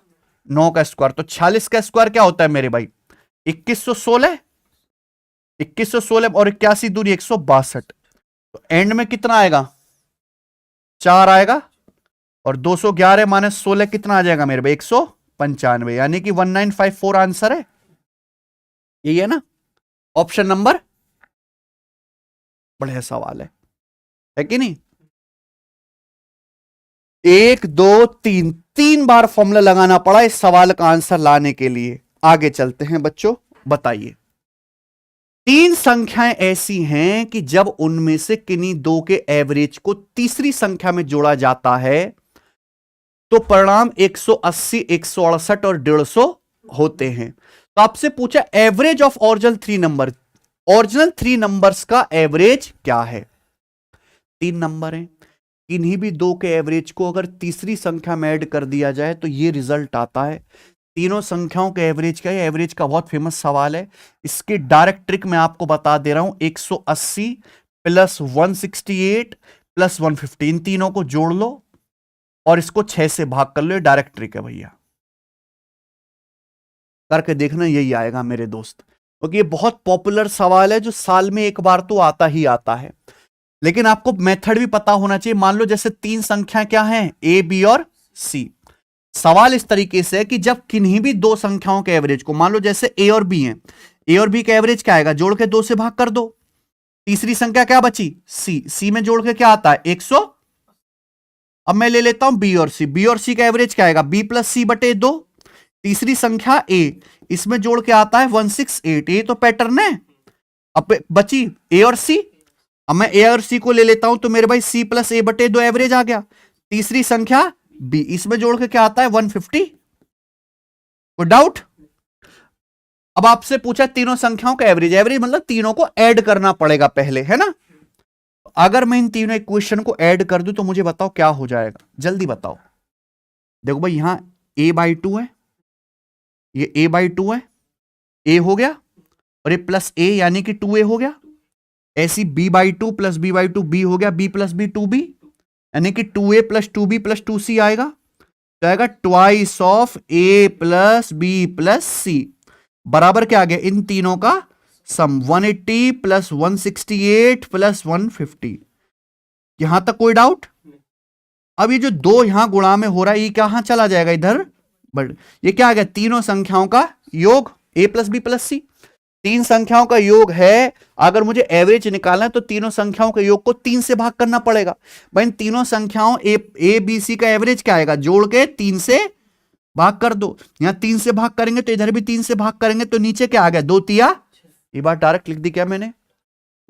9 का स्क्वायर, तो 46 का स्क्वायर क्या होता है मेरे भाई 2116, 2116 और 81 दूरी 162, तो एंड में कितना आएगा 4 आएगा, और 211 माइनस 16 कितना आ जाएगा मेरे भाई 195, यानी कि 1954 आंसर है, यही है ना ऑप्शन नंबर। बढ़िया सवाल है कि नहीं। 1 2 3, 3 बार फॉर्मूला लगाना पड़ा इस सवाल का आंसर लाने के लिए। आगे चलते हैं बच्चों, बताइए। 3 संख्याएं ऐसी हैं कि जब उनमें से किन्हीं दो के एवरेज को तीसरी संख्या में जोड़ा जाता है तो परिणाम 180, 168 और 150 होते हैं। तो आपसे पूछा average of original 3 number, original 3 numbers का एवरेज क्या है। 3 नंबर हैं, किन्हीं भी दो के एवरेज को अगर तीसरी संख्या में ऐड कर दिया जाए तो ये रिजल्ट आता है। तीनों संख्याओं के एवरेज का, ये एवरेज का बहुत फेमस सवाल है। इसकी डायरेक्ट ट्रिक मैं आपको बता दे रहा हूं, 180 प्लस 168 प्लस 150, इन तीनों को जोड़ लो और इसको 6 से भाग कर लो। ये डायरेक्ट ट्रिक है भैया, करके देखना, यही आएगा मेरे दोस्त, क्योंकि ये बहुत पॉपुलर सवाल है जो साल में एक बार तो आता ही आता है। लेकिन आपको मेथड भी पता होना चाहिए। मान लो जैसे तीन संख्या क्या हैं, ए बी और सी। सवाल इस तरीके से है कि जब किन्हीं भी दो संख्याओं के एवरेज को, मान लो जैसे ए और बी हैं, ए और बी का एवरेज क्या आएगा, जोड़ के 2 से भाग कर दो। तीसरी संख्या क्या बची, सी, सी में जोड़ के क्या आता है 100। अब मैं ले लेता हूं बी और सी, बी और सी का एवरेज क्या आएगा, बी प्लस सी बटे 2। तीसरी संख्या ए, इसमें जोड़ के आता है 168। ये तो पैटर्न है। अब बची ए और सी, अब मैं ए और सी को ले लेता हूं तो मेरे भाई सी प्लस ए बटे 2 एवरेज आ गया। तीसरी संख्या बी, इसमें जोड़ के क्या आता है 150। कोई डाउट? अब आपसे पूछा तीनों संख्याओं का एवरेज, एवरेज मतलब तीनों को ऐड करना पड़ेगा पहले, है ना। अगर मैं इन तीनों इक्वेशन को ऐड कर दूं तो मुझे बताओ क्या हो जाएगा, जल्दी बताओ। देखो भाई यहां a/2 है, ये a/2 है, a हो गया, और ये प्लस a यानी कि 2a हो गया। ऐसी b/2 प्लस b/2 b हो गया, b प्लस b 2b, यानी कि 2a plus 2b plus 2c आएगा। तो आएगा twice of a plus b plus c, बराबर क्या आ गया, इन तीनों का सम 180 प्लस 168 प्लस 150। यहां तक कोई डाउट? अब ये जो दो यहां गुणा में हो रहा है, ये कहां चला जाएगा, इधर। बट ये क्या आ गया, तीनों संख्याओं का योग, a प्लस बी प्लस सी। तीन संख्याओं का योग है, अगर मुझे एवरेज निकालना है तो तीनों संख्याओं के योग को 3 से भाग करना पड़ेगा। भाई इन तीनों संख्याओं ए बी सी का एवरेज क्या आएगा, जोड़ के 3 से भाग कर दो। यहां 3 से भाग करेंगे तो इधर भी 3 से भाग करेंगे, तो नीचे क्या आ गया, 2 तिया। ये बात डायरेक्ट लिख दी क्या मैंने,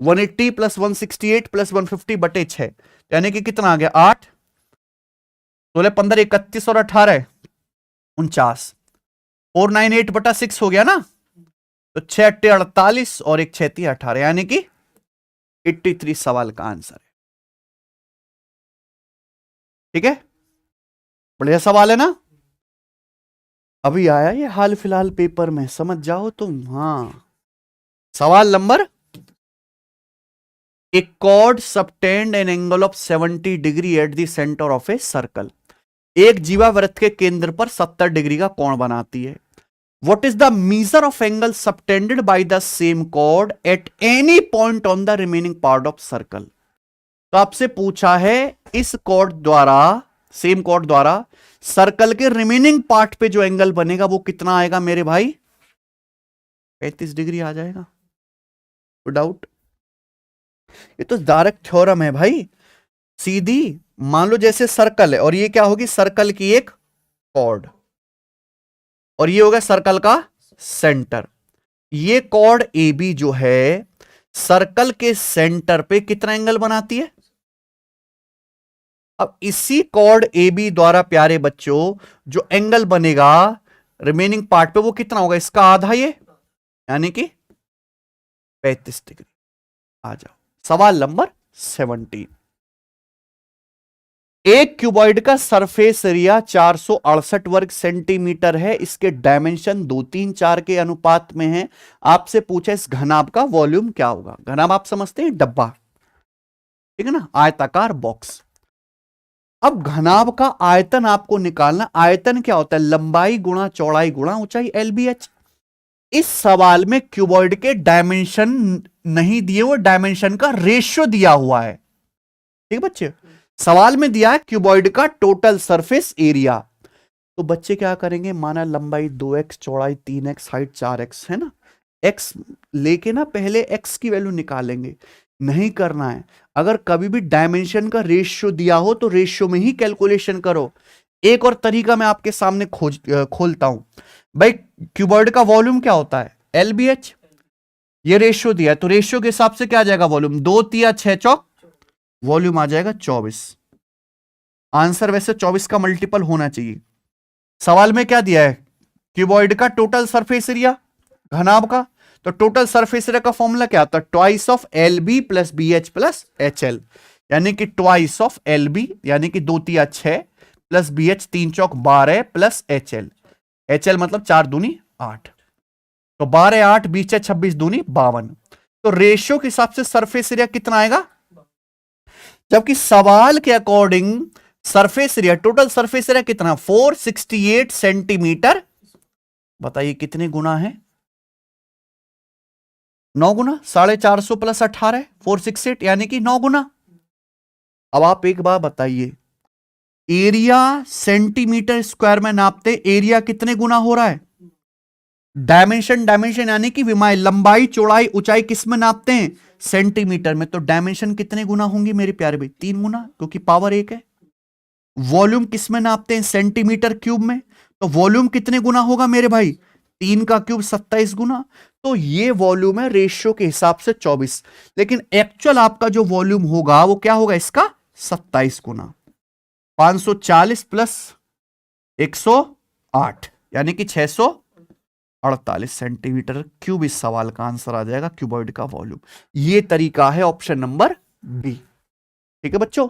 180 प्लस 168 प्लस 150 बटे 6, यानी कि कितना आ गया 8, 16 15 31 और 18 49, 498 बटा 6 हो गया ना। तो 6 8 48 और 1 6 18, यानी कि 83 सवाल का आंसर है। ठीक है, बढ़िया सवाल है ना। अभी आया ये हाल फिलहाल पेपर में, समझ जाओ तुम। हाँ, सवाल number, a chord subtend an angle of 70 degree at the centre of a circle. एक जीवावृत्त के केंद्र पर 70 डिग्री का कोण बनाती है। What is the measure of angle subtended by the same chord at any point on the remaining part of circle? तो आपसे पूछा है इस कॉर्ड द्वारा, सेम कॉर्ड द्वारा सर्कल के रिमेनिंग पार्ट पे जो एंगल बनेगा वो कितना आएगा मेरे भाई, 35 डिग्री आ जाएगा। तो डाउट? ये तो डायरेक्ट थ्योरम है भाई, सीधी। मान लो जैसे सर्कल है और ये क्या होगी, सर्कल की एक कॉर्ड, और ये होगा सर्कल का सेंटर। ये कॉर्ड ए बी जो है सर्कल के सेंटर पे कितना एंगल बनाती है। अब इसी कॉर्ड ए बी द्वारा प्यारे बच्चों जो एंगल बनेगा रिमेनिंग पार्ट पे वो कितना होगा, इसका आधा, ये यानी कि 35 डिग्री। आ जाओ सवाल नंबर 17। एक क्यूबॉइड का सरफेस एरिया 468 वर्ग सेंटीमीटर है। इसके डायमेंशन 2 3 4 के अनुपात में है। आपसे पूछा इस घनाभ का वॉल्यूम क्या होगा। घनाभ आप समझते हैं, डब्बा, ठीक है ना, आयताकार बॉक्स। अब घनाभ का आयतन आपको निकालना। आयतन क्या होता है, लंबाई गुणा चौड़ाई गुणा ऊंचाई, LBH। इस सवाल में क्यूबॉइड के डायमेंशन नहीं दिए हुए, डायमेंशन का रेशियो दिया हुआ है। ठीक है बच्चे, सवाल में दिया है क्यूबॉइड का टोटल सरफेस एरिया। तो बच्चे क्या करेंगे, माना लंबाई 2x, चौड़ाई 3x, हाइट 4x है ना, x लेके ना पहले x की वैल्यू निकालेंगे। नहीं करना है, अगर कभी भी डायमेंशन का रेशियो दिया हो तो रेशियो में ही कैलकुलेशन करो। एक और तरीका मैं आपके सामने खोलता हूं। भाई क्यूबॉइड का वॉल्यूम क्या होता है, LBH। ये रेशियो दिया है तो रेशियो के हिसाब से क्या आ जाएगा वॉल्यूम, 2 तिया 6 चौक, वॉल्यूम आ जाएगा 24। आंसर वैसे 24 का मल्टीपल होना चाहिए। सवाल में क्या दिया है, क्यूबॉइड का टोटल सरफेस एरिया, घनाभ का। तो टोटल सरफेस एरिया का फॉर्मूला क्या आता है, twice of LB plus BH plus HL। यानी कि ट्वाइस ऑफ एल बी, यानी कि 2 तिया 6 प्लस बी एच 3 चौक 12 plus H L. H L मतलब 4 दूनी 8, तो 12 8 बीच है 26 दूनी 52। तो रेशियो के हिसाब से सरफेस एरिया कितना आएगा, जबकि सवाल के according surface area, total surface area कितना 468 सेंटीमीटर। बताइए कितने गुना है, 9 गुना, 450 प्लस 18 468 यानी कि 9 गुना। अब आप एक बात बताइए, एरिया सेंटीमीटर स्क्वायर में नापते, एरिया कितने गुना हो रहा है, डायमेंशन, डायमेंशन यानी कि विमाएं, लंबाई चौड़ाई ऊंचाई किस में नापते हैं, सेंटीमीटर में, तो डायमेंशन कितने गुना होंगी मेरे प्यारे भाई, 3 गुना, क्योंकि पावर 1 है। वॉल्यूम किस में नापते हैं, सेंटीमीटर क्यूब में, तो वॉल्यूम कितने गुना होगा मेरे भाई, 3 का क्यूब 27 गुना। तो ये वॉल्यूम है रेशियो के हिसाब से 24, लेकिन एक्चुअल आपका जो वॉल्यूम होगा वो क्या होगा इसका 27 गुना। 540 प्लस 108 यानी कि 648 सेंटीमीटर क्यूब इस सवाल का आंसर आ जाएगा, क्यूबॉइड का वॉल्यूम। ये तरीका है ऑप्शन नंबर बी। ठीक है बच्चों,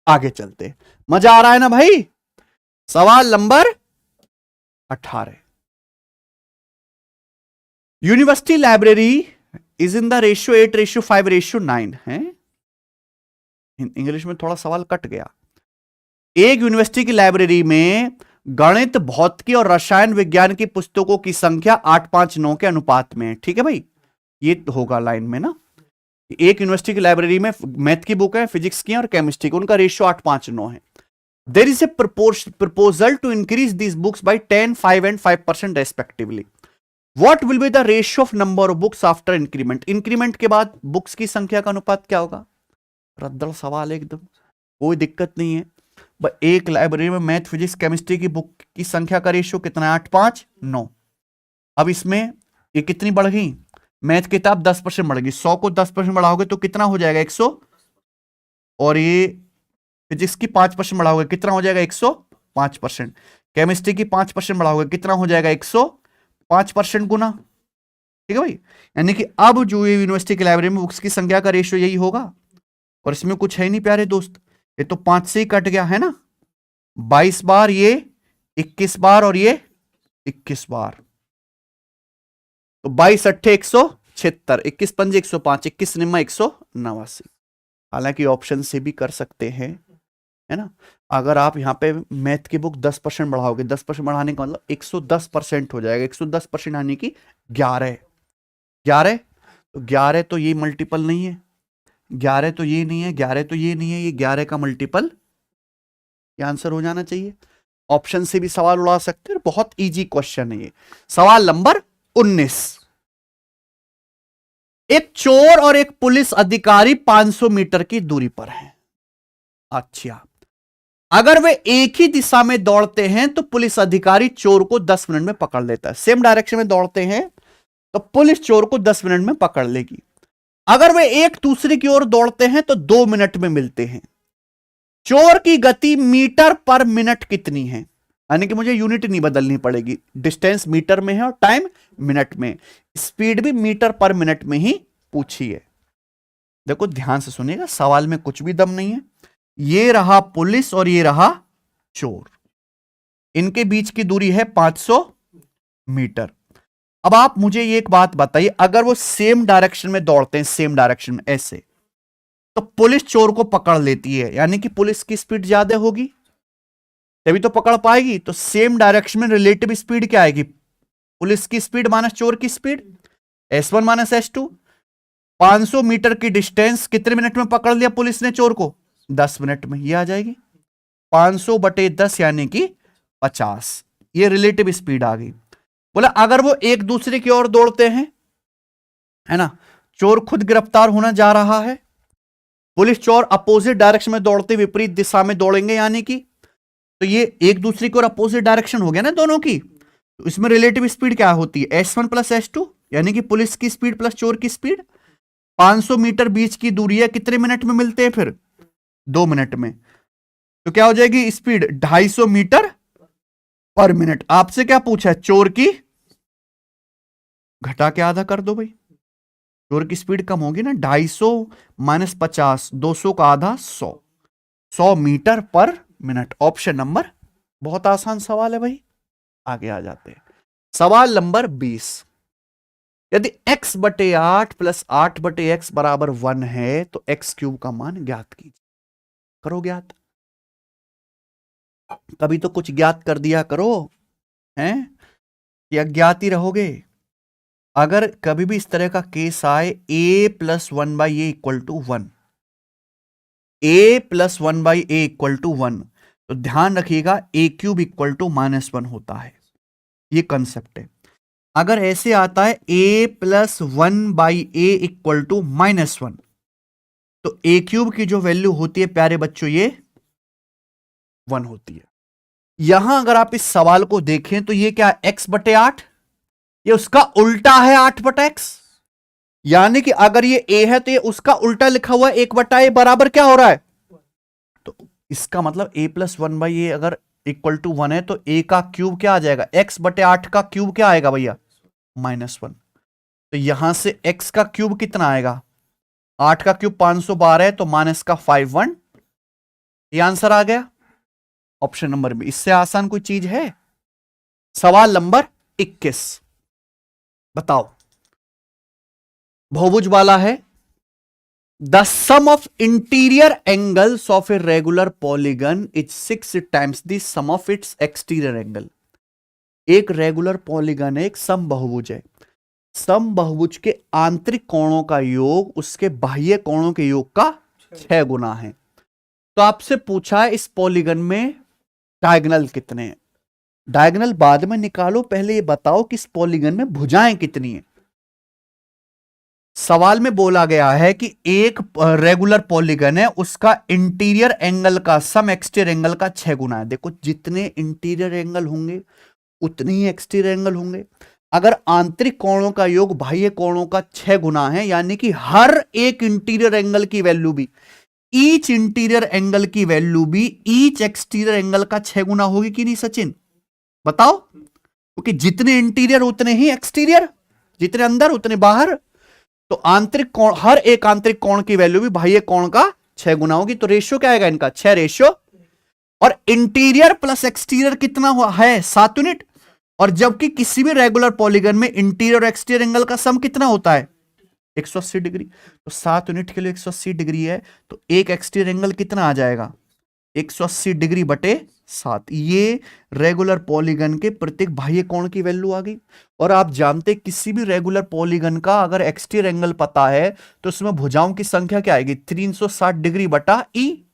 आगे चलते, मजा आ रहा है ना भाई। सवाल number 18, university library is in the ratio 8:5:9 है। इंग्लिश में थोड़ा सवाल कट गया। एक यूनिवर्सिटी की लाइब्रेरी में गणित, भौतिकी और रसायन विज्ञान की पुस्तकों की संख्या 8:5:9 के अनुपात में है। ठीक है भाई, ये होगा लाइन में ना, एक यूनिवर्सिटी की लाइब्रेरी में मैथ की बुक है, फिजिक्स की और केमिस्ट्री की, उनका रेशियो 8:5:9 है। There is a proposal to increase these books by 10, 5 and 5% respectively. What will be the ratio of number of books after increment. Increment के बाद बुक्स की संख्या का अनुपात क्या होगा, रद्दल सवाल एकदम, कोई दिक्कत नहीं है। एक लाइब्रेरी में मैथ, फिजिक्स, केमिस्ट्री की बुक की संख्या का रेशियो कितना है, 8:5:9। अब इसमें ये कितनी बढ़ गई, मैथ किताब 10% बढ़ गई, 100 को 10% बढ़ाओगे तो कितना हो जाएगा 100, और ये फिजिक्स की 5% बढ़ाओगे कितना हो जाएगा 105%, केमिस्ट्री की 5% बढ़ाओगे कितना हो जाएगा 105% गुना। ठीक है भाई, यानी कि अब जो ये यूनिवर्सिटी की लाइब्रेरी में बुक्स की संख्या का रेशियो यही होगा। और इसमें कुछ है नहीं प्यारे दोस्त, ये तो 5 से ही कट गया है ना, 22 बार, ये 21 बार और ये 21 बार, तो 22 अट्ठे 176, 21 पंजे 105, 21 निम्मा 189। हालांकि ऑप्शन से भी कर सकते हैं, है ना। अगर आप यहाँ पे मैथ की बुक 10% बढ़ाओगे, 10% बढ़ाने का मतलब 110% हो जाएगा, 110% यानी कि 11, 11, तो 11 तो ये मल्टीपल नहीं है, 11 तो ये नहीं है, 11 तो ये नहीं है, ये 11 का मल्टीपल, ये आंसर हो जाना चाहिए। ऑप्शन से भी सवाल उड़ा सकते हैं, बहुत इजी क्वेश्चन है ये। सवाल नंबर 19, एक चोर और एक पुलिस अधिकारी 500 मीटर की दूरी पर हैं। अच्छा, अगर वे एक ही दिशा में दौड़ते हैं तो पुलिस अधिकारी चोर को 10 मिनट में पकड़ लेता है। सेम डायरेक्शन में दौड़ते हैं तो पुलिस चोर को 10 मिनट में पकड़ लेगी। अगर वे एक दूसरे की ओर दौड़ते हैं तो 2 मिनट में मिलते हैं। चोर की गति मीटर पर मिनट कितनी है, यानी कि मुझे यूनिट नहीं बदलनी पड़ेगी, डिस्टेंस मीटर में है और टाइम मिनट में, स्पीड भी मीटर पर मिनट में ही पूछी है। देखो ध्यान से सुनिएगा, सवाल में कुछ भी दम नहीं है। ये रहा पुलिस और ये रहा चोर, इनके बीच की दूरी है 500 मीटर। अब आप मुझे ये एक बात बताइए, अगर वो सेम डायरेक्शन में दौड़ते हैं, सेम डायरेक्शन में ऐसे, तो पुलिस चोर को पकड़ लेती है, यानी कि पुलिस की स्पीड ज्यादा होगी तभी तो पकड़ पाएगी। तो सेम डायरेक्शन में रिलेटिव स्पीड क्या आएगी, पुलिस की स्पीड माइनस चोर की speed, S1 minus S2। 500 metre की डिस्टेंस कितने मिनट में पकड़ लिया पुलिस ने चोर को, 10 मिनट में, ये आ जाएगी 500/10 यानी कि 50। ये रिलेटिव स्पीड आ गई। बोला अगर वो एक दूसरे की ओर दौड़ते हैं, है ना, चोर खुद गिरफ्तार होना जा रहा है, पुलिस चोर अपोजिट डायरेक्शन में दौड़ते विपरीत दिशा में दौड़ेंगे, यानी कि, तो ये एक दूसरे की ओर अपोजिट डायरेक्शन हो गया ना दोनों की, तो इसमें रिलेटिव स्पीड क्या होती है, S1 प्लस S2, यानी कि पुलिस की स्पीड प्लस चोर की स्पीड। 500 मीटर बीच की दूरी है, कितने मिनट में मिलते हैं फिर, 2 मिनट में, तो क्या हो जाएगी स्पीड 250 मीटर पर मिनट। आपसे क्या पूछा है, चोर की, घटा के आधा कर दो भाई, डोर की स्पीड कम होगी ना, 250 माइनस 50, 200 का आधा 100 मीटर पर मिनट। ऑप्शन नंबर, बहुत आसान सवाल है भाई। आगे आ जाते हैं। सवाल नंबर 20, यदि x बटे 8 प्लस 8 बटे एक्स बराबर 1 है तो x क्यूब का मान ज्ञात कीजिए। करो ज्ञात, कभी तो कुछ ज्ञात कर दिया करो, हैं या ज्ञात ही रहोगे। अगर कभी भी इस तरह का केस आए, a plus 1/a equal to 1, a plus 1/a equal to 1, तो ध्यान रखिएगा a क्यूब इक्वल टू -1 होता है, ये कंसेप्ट है। अगर ऐसे आता है a plus 1/a equal to -1, तो a क्यूब की जो वैल्यू होती है प्यारे बच्चों, ये 1 होती है। यहां अगर आप इस सवाल को देखें तो ये क्या, x बटे 8, ये उसका उल्टा है 8 बटा एक्स। यानी कि अगर ये a है तो ये उसका उल्टा लिखा हुआ है, 1 बटा ए बराबर क्या हो रहा है, तो इसका मतलब a प्लस 1/a अगर इक्वल टू 1 है तो a का क्यूब क्या आ जाएगा, x बटे 8 का क्यूब क्या आएगा भैया, -1। तो यहां से x का क्यूब कितना आएगा, 8 का क्यूब 512 है, तो माइनस का 51, ये आंसर आ गया ऑप्शन नंबर बी। इससे आसान कोई चीज है। सवाल नंबर 21, बताओ, बहुभुज वाला है। The sum of interior angles of a regular polygon is 6 times the sum of its exterior angle. एक रेगुलर पॉलीगन एक सम बहुभुज है, सम बहुभुज के आंतरिक कोणों का योग उसके बाह्य कोणों के योग का 6 गुना है। तो आपसे पूछा है इस पॉलीगन में डायगोनल कितने हैं। डायगोनल बाद में निकालो, पहले ये बताओ कि इस पॉलीगन में भुजाएं कितनी हैं। सवाल में बोला गया है कि एक रेगुलर पॉलीगन है, उसका इंटीरियर एंगल का सम एक्सटीरियर एंगल का 6 गुना है। देखो, जितने इंटीरियर एंगल होंगे उतने ही एक्सटीरियर एंगल होंगे। अगर आंतरिक कोणों का योग बाह्य कोणों का 6 गुना है, यानी कि हर एक इंटीरियर एंगल की वैल्यू भी, ईच इंटीरियर एंगल की वैल्यू भी ईच एक्सटीरियर एंगल का 6 गुना होगी कि नहीं सचिन, बताओ। क्योंकि जितने इंटीरियर उतने ही एक्सटीरियर, जितने अंदर उतने बाहर। तो आंतरिक कोण, हर एक आंतरिक कोण की वैल्यू भी बाह्य कोण का 6 गुना होगी। तो रेशियो क्या आएगा इनका, 6 रेशियो। और इंटीरियर प्लस एक्सटीरियर कितना हुआ है, 7 यूनिट। और जबकि किसी भी रेगुलर पॉलीगन में इंटीरियर और एक्सटीरियर एंगल का सम कितना होता है, 180 डिग्री। तो 7 यूनिट के लिए 180 डिग्री है, तो एक एक्सटीरियर एंगल कितना आ जाएगा, 180 डिग्री बटे 7। ये रेगुलर पॉलीगन के प्रत्येक बाह्य कोण की वैल्यू आ गई। और आप जानते किसी भी रेगुलर पॉलीगन का अगर एक्सटीरियर एंगल पता है तो उसमें भुजाओं की संख्या क्या आएगी, 360 डिग्री बटा ई।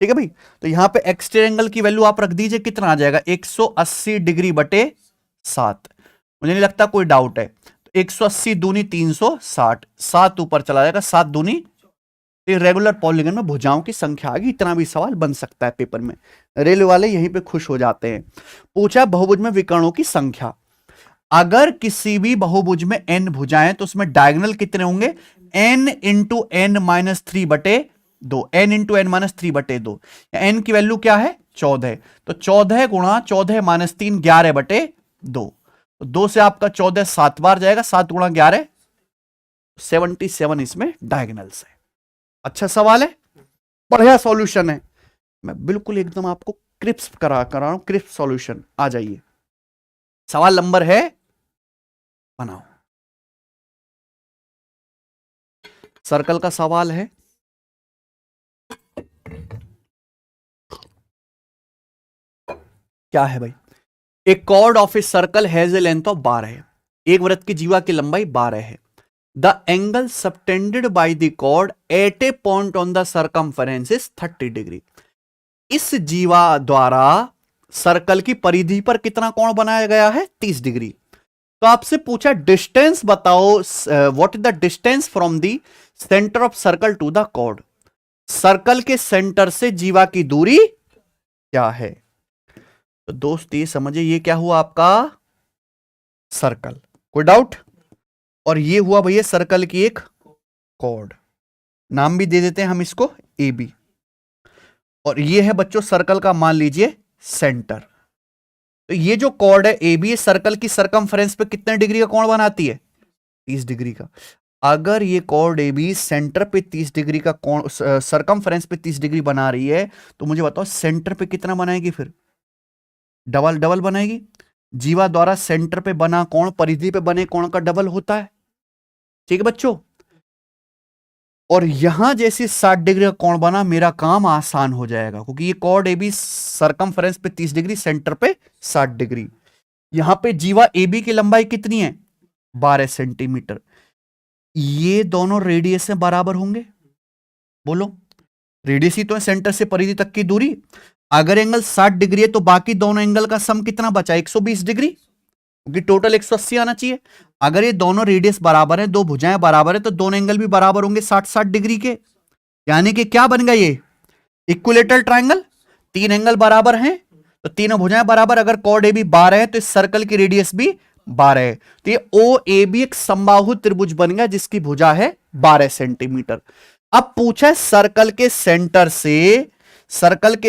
ठीक है भाई। तो यहां पे एक्सटीरियर एंगल की वैल्यू आप रख दीजिए, कितना आ जाएगा, 180 डिग्री बटे 7। मुझे नहीं लगता कोई डाउट है। तो 180 दूनी 360, 7 ऊपर चला जाएगा, 7 दूनी। रेगुलर पॉलीगन में भुजाओं की संख्या आ गई। इतना भी सवाल बन सकता है पेपर में, रेलवे वाले यहीं पे खुश हो जाते हैं। पूछा बहुभुज में विकर्णों की संख्या। अगर किसी भी बहुभुज में n भुजाएं तो उसमें डायगोनल कितने होंगे, n इंटू एन माइनस 3 बटे 2, n इंटू एन माइनस 3 बटे 2। n की वैल्यू क्या है, 14। तो 14 गुणा 14 माइनस 3, 11 बटे 2। तो 2 से आपका 14 7 बार जाएगा, 7 गुणा 11, 77 इसमें डायगोनल्स है। अच्छा सवाल है, बढ़िया सॉल्यूशन है। मैं बिल्कुल एकदम आपको क्रिस्प करा रहा हूं, क्रिस्प सॉल्यूशन। आ जाइए, सवाल नंबर है, बनाओ। सर्कल का सवाल है। क्या है भाई, a chord of a circle has a length of 12 है। एक वृत्त की जीवा की लंबाई 12 है। The angle subtended by the chord at a point on the circumference is 30 degree. इस जीवा द्वारा सर्कल की परिधि पर कितना कोण बनाया गया है, 30 डिग्री। तो आपसे पूछा डिस्टेंस बताओ, what is the distance from the centre of circle to the chord. Circle के सेंटर से जीवा की दूरी क्या है। तो दोस्त ये समझिए, ये क्या हुआ आपका सर्कल, कोई डाउट। और ये हुआ भैया सर्कल की एक कॉर्ड, नाम भी दे देते हैं हम इसको ए बी। और ये है बच्चों सर्कल का मान लीजिए सेंटर। तो ये जो कॉर्ड है ए बी सर्कल की सरकमफ्रेंस पे कितने डिग्री का कोण बनाती है? 30 डिग्री का। अगर ये कॉर्ड ए बी सेंटर पे 30 डिग्री का कोण, सरकमफ्रेंस पे 30 डिग्री बना रही है, तो मुझे बताओ सेंटर पे कितना बनाएगी फिर? डबल डबल बनाएगी। जीवा द्वारा सेंटर पे बना कोण परिधि पे बने कोण का डबल होता है। ठीक है बच्चों, और यहां जैसे 60 डिग्री का कोण बना, मेरा काम आसान हो जाएगा, क्योंकि ये कॉर्ड ए बी सरकमफ्रेंस पे 30 डिग्री, सेंटर पे 60 डिग्री। यहां पे जीवा ए बी की लंबाई कितनी है? 12 सेंटीमीटर। ये दोनों रेडियस से बराबर होंगे? बोलो, रेडियस ही तो है सेंटर से परिधि तक की दूरी। अगर एंगल 60 डिग्री है तो बाकी दोनों एंगल का सम कितना बचा? 120 डिग्री, क्योंकि टोटल 180 आना चाहिए। अगर ये दोनों रेडियस बराबर है, दो भुजाएं बराबर है, तो दोनों एंगल भी बराबर होंगे 60-60 डिग्री के। यानी कि क्या बन गया ये? Equilateral triangle. तीन एंगल बराबर हैं तो तीनों भुजाएं बराबर। अगर कॉर्ड ए बी 12 है तो इस सर्कल की रेडियस भी 12 है, तो ये ओ ए बी एक समबाहु त्रिभुज बन गया जिसकी भुजा है 12 सेंटीमीटर। अब पूछा है सर्कल के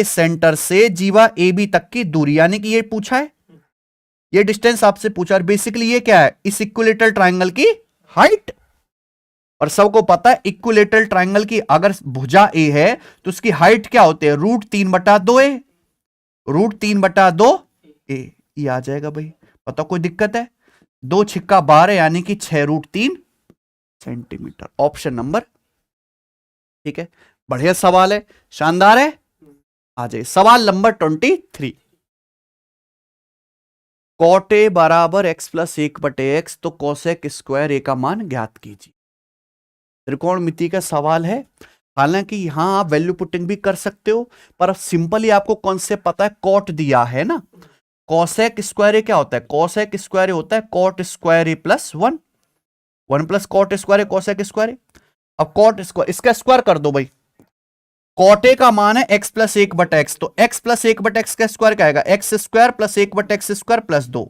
सेंटर से जीवा ए बी तक की दूरी, यानी कि ये पूछा है, ये डिस्टेंस आपसे पूछा। और बेसिकली ये क्या है? इस इक्विलेटरल ट्रायंगल की हाइट। और सबको पता है इक्विलेटरल ट्रायंगल की अगर भुजा ए है तो उसकी हाइट क्या होती है? √3/2a। √3/2a ये आ जाएगा भाई। पता कोई दिक्कत है? 2 छिक्का 12 यानी कि 6√3 सेंटीमीटर। Option number. ठीक है, बढ़िया सवाल है, शानदार है। आ जाइए सवाल नंबर 23। कॉट ए बराबर x प्लस 1/x, तो कोसेक स्क्वायर ए का मान ज्ञात कीजिए। त्रिकोणमिति का सवाल है। हालांकि यहां आप वैल्यू पुटिंग भी कर सकते हो, पर सिंपली आपको कॉन्सेप्ट पता है, कॉट दिया है ना। कोसेक स्क्वायर ए क्या होता है? कोसेक स्क्वायर ए होता है कॉट स्क्वायर ए प्लस 1, 1 प्लस कॉट स्क्वायर ए कोसेक स्क्वायर ए। अब कॉट स्क्वायर, इसका स्क्वायर कर दो भाई। कॉट ए का मान है x प्लस 1/x, तो x प्लस 1/x का स्क्वायर क्या आएगा? x square plus 1/x square plus 2।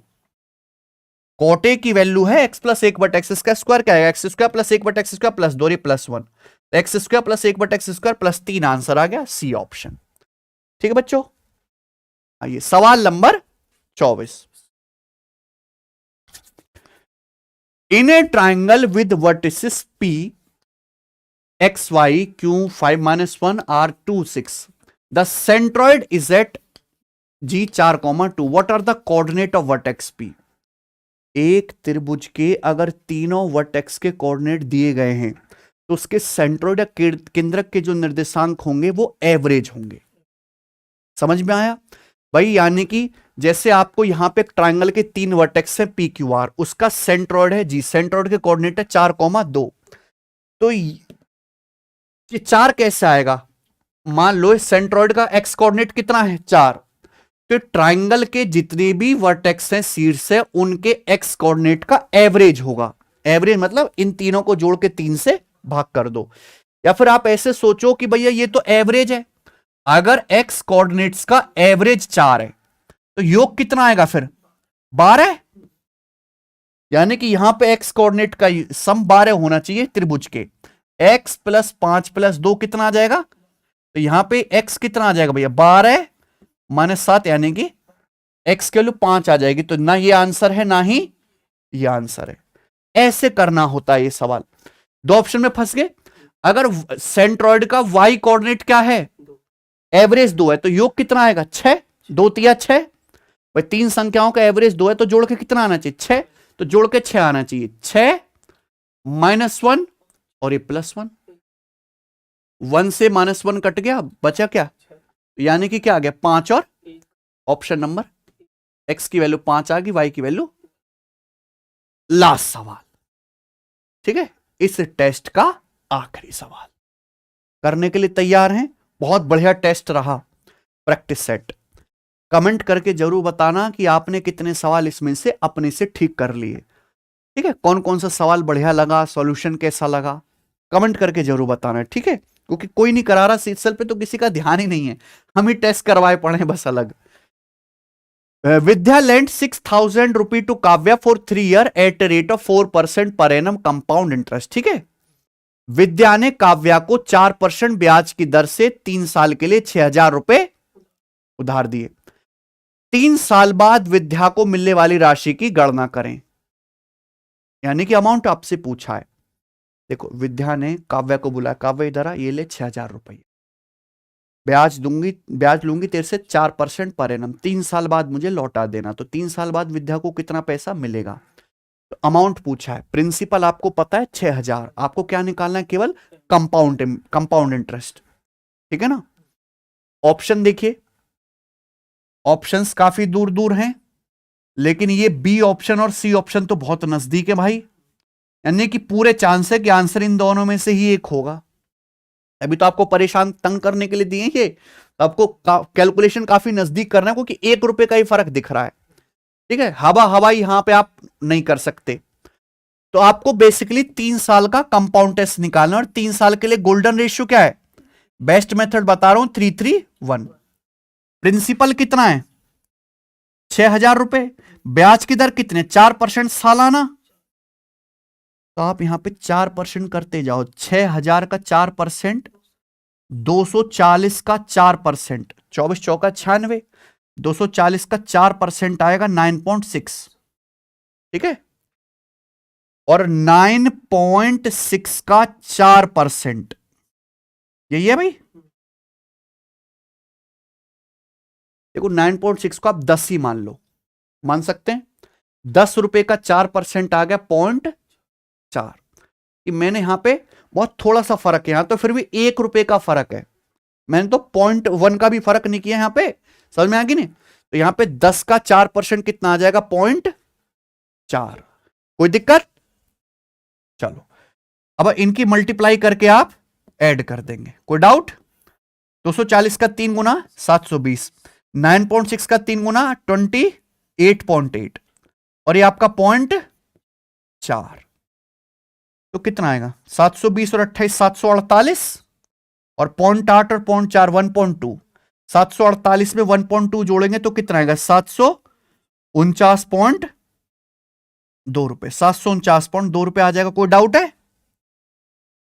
Cot A की वैल्यू है x प्लस 1/x, इसका स्क्वायर क्या आएगा? x square plus 1/x square plus 2 plus 1, x square plus 1/x square plus 3। Answer आ गया सी ऑप्शन। ठीक है बच्चों, आइए सवाल नंबर 24। In a triangle with vertices P XY Q 5-1 R 2 6, the centroid is at G 4,2. What are the coordinate of vertex P? एक त्रिभुज के अगर तीनों वर्टेक्स के कोऑर्डिनेट दिए गए हैं तो उसके सेंट्रोइड या केंद्रक के जो निर्देशांक होंगे वो एवरेज होंगे। समझ में आया भाई? यानी कि जैसे आपको यहां पे ट्राइंगल के 3 वर्टेक्स है P Q R, उसका सेंट्रोइड है G, सेंट्रोइड के कोऑर्डिनेट है 4,2, तो ये 4 कैसे आएगा? मान लो सेंट्रोइड का एक्स कोऑर्डिनेट कितना है? 4। तो ट्राइंगल के जितने भी वर्टेक्स हैं, शीर्ष है, उनके एक्स कोऑर्डिनेट का एवरेज होगा। एवरेज मतलब इन तीनों को जोड़ के 3 से भाग कर दो। या फिर आप ऐसे सोचो कि भैया ये तो एवरेज है, अगर एक्स कोऑर्डिनेट्स का एवरेज 4 है तो योग कितना आएगा फिर? 12। यानी कि यहां पे एक्स कोऑर्डिनेट का सम 12 होना चाहिए त्रिभुज के। x प्लस 5 प्लस 2 कितना आ जाएगा? तो यहां पे x कितना आ जाएगा भैया? 12 माइनस 7, यानी कि x की वैल्यू 5 आ जाएगी। तो ना ये आंसर है ना ही ये आंसर है। ऐसे करना होता है ये सवाल। 2 ऑप्शन में फंस गए। अगर सेंट्रॉइड का y कोऑर्डिनेट क्या है? एवरेज 2 है, तो योग कितना आएगा? 6। 2 तिया 6 भाई, 3 संख्याओं का एवरेज 2 है तो जोड़ के कितना आना चाहिए? 6। तो जोड़ के 6 आना चाहिए। 6 -1 और ये +1, 1 से -1 कट गया, बचा क्या? यानी कि क्या आ गया? 5 और ऑप्शन नंबर। x की वैल्यू 5 आ गई, y की वैल्यू। लास्ट सवाल, ठीक है, इस टेस्ट का आखिरी सवाल। करने के लिए तैयार हैं? बहुत बढ़िया टेस्ट रहा, प्रैक्टिस सेट। कमेंट करके जरूर बताना कि आपने कितने सवाल इसमें से अपने से ठीक कर लिए। ठीक है, कौन कौन सा सवाल बढ़िया लगा, सॉल्यूशन कैसा लगा, कमेंट करके जरूर बताना। ठीक है, क्योंकि कोई नहीं करा रहा सीटसेल पे, तो किसी का ध्यान ही नहीं है, हम ही टेस्ट करवाए पड़े बस अलग। Vidya lent 6,000 rupee to Kavya for 3 year at rate of 4% per annum compound interest. ठीक है, विद्या ने काव्या को 4% ब्याज की दर से 3 साल के लिए 6,000 रुपए उधार दिए। 3 साल बाद विद्या को मिलने वाली राशि की गणना करें। यानी कि अमाउंट आपसे पूछा है। देखो, विद्या ने काव्य को बुलाया, काव्य इधर आ, ये ले 6,000 रुपये, ब्याज लूंगी तेरे से 4% पर एनम, 3 साल बाद मुझे लौटा देना। तो 3 साल बाद विद्या को कितना पैसा मिलेगा? तो अमाउंट पूछा है, प्रिंसिपल आपको पता है 6,000, आपको क्या निकालना है? केवल कंपाउंड इंटरेस्ट। ठीक है ना? ऑप्शन देखिए, ऑप्शंस काफी दूर दूर हैं, लेकिन ये बी ऑप्शन और सी ऑप्शन तो बहुत नजदीक है भाई। यानी कि पूरे चांस है कि आंसर इन दोनों में से ही एक होगा। अभी तो आपको परेशान तंग करने के लिए दिए ये, तो आपको कैलकुलेशन काफी नजदीक करना है, क्योंकि 1 रुपए का ही फर्क दिख रहा है। ठीक है, हवाई यहां पे आप नहीं कर सकते। तो आपको बेसिकली 3 साल का कंपाउंड टेस्ट निकालना, और 3 साल के लिए गोल्डन रेशियो क्या है? बेस्ट मेथड बता रहा हूं, 3-3-1। प्रिंसिपल कितना है? 6,000 रुपए। ब्याज की दर कितने? 4% सालाना। तो आप यहां पे 4% करते जाओ। 6,000 का 4%, 240 का 4%, 24 चौका 96, 240 का 4% आएगा 9.6। ठीक है, और 9.6 का 4% यही है भाई। देखो, 9.6 को आप 10 ही मान लो, मान सकते हैं। 10 रुपए का 4% आ गया 0.4। कि मैंने यहां पे बहुत थोड़ा सा फर्क है, यहां तो फिर भी 1 रुपए का फर्क है, मैंने तो 0.1 का भी फर्क नहीं किया यहां पे। समझ में आ गई नहीं? तो यहां पे 10 का 4% कितना आ जाएगा? 0.4। कोई दिक्कत? चलो, अब इनकी मल्टीप्लाई करके आप ऐड कर देंगे। कोई डाउट? 240 का 3 गुना 720, 9.6 का 3 गुना 28.8, और ये आपका 0.4। तो कितना आएगा? 720 और 28 748, और 0.8 और 0.4 1.2। 748 में 1.2 जोड़ेंगे तो कितना आएगा? 749.2 रुपए। 749.2 रुपए आ जाएगा। कोई डाउट है?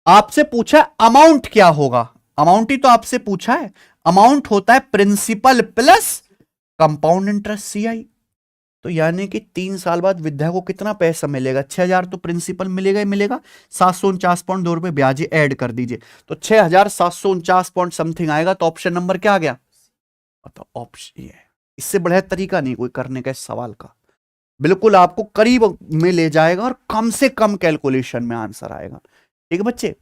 आपसे पूछा अमाउंट क्या होगा, अमाउंट ही तो आपसे पूछा है। अमाउंट होता है principal plus compound interest CI। तो यानी कि 3 साल बाद विद्या को कितना पैसा मिलेगा? 6,000 तो प्रिंसिपल मिलेगा ही मिलेगा, 749.2 रुपए ब्याज ऐड कर दीजिए, तो 6,749 पॉइंट समथिंग आएगा। तो ऑप्शन नंबर क्या आ गया? तो ऑप्शन ये, इससे बढ़िया तरीका नहीं कोई करने का इस सवाल का। बिल्कुल आपको करीब में ले जाएगा और कम से कम कैलकुलेशन में आंसर आएगा। ठीक है बच्चे,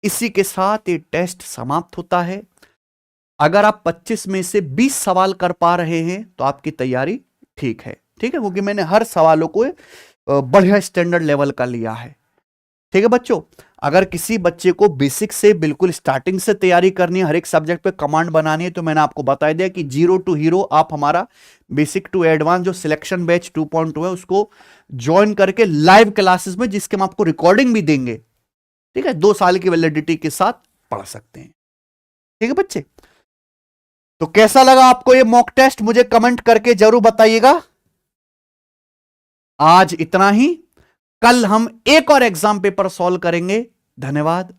इसी के साथ ये टेस्ट समाप्त होता है। अगर आप 25 में से 20 सवाल कर पा रहे हैं तो आपकी तैयारी ठीक है। ठीक है, क्योंकि मैंने हर सवालों को बढ़िया स्टैंडर्ड लेवल का लिया है। ठीक है बच्चों, अगर किसी बच्चे को बेसिक से बिल्कुल स्टार्टिंग से तैयारी करनी है, हर एक सब्जेक्ट पे कमांड बनानी है, तो मैंने आपको बता दिया कि 0 टू हीरो आप हमारा बेसिक टू एडवांस जो सिलेक्शन बैच 2.2 है उसको ज्वाइन करके लाइव क्लासेस में, जिसके हम आपको रिकॉर्डिंग भी देंगे, ठीक है, 2 साल की वैलिडिटी के साथ पढ़ सकते हैं। ठीक है बच्चे, तो कैसा लगा आपको ये मॉक टेस्ट? मुझे कमेंट करके जरूर बताइएगा। आज इतना ही, कल हम एक और एग्जाम पेपर सॉल्व करेंगे। धन्यवाद।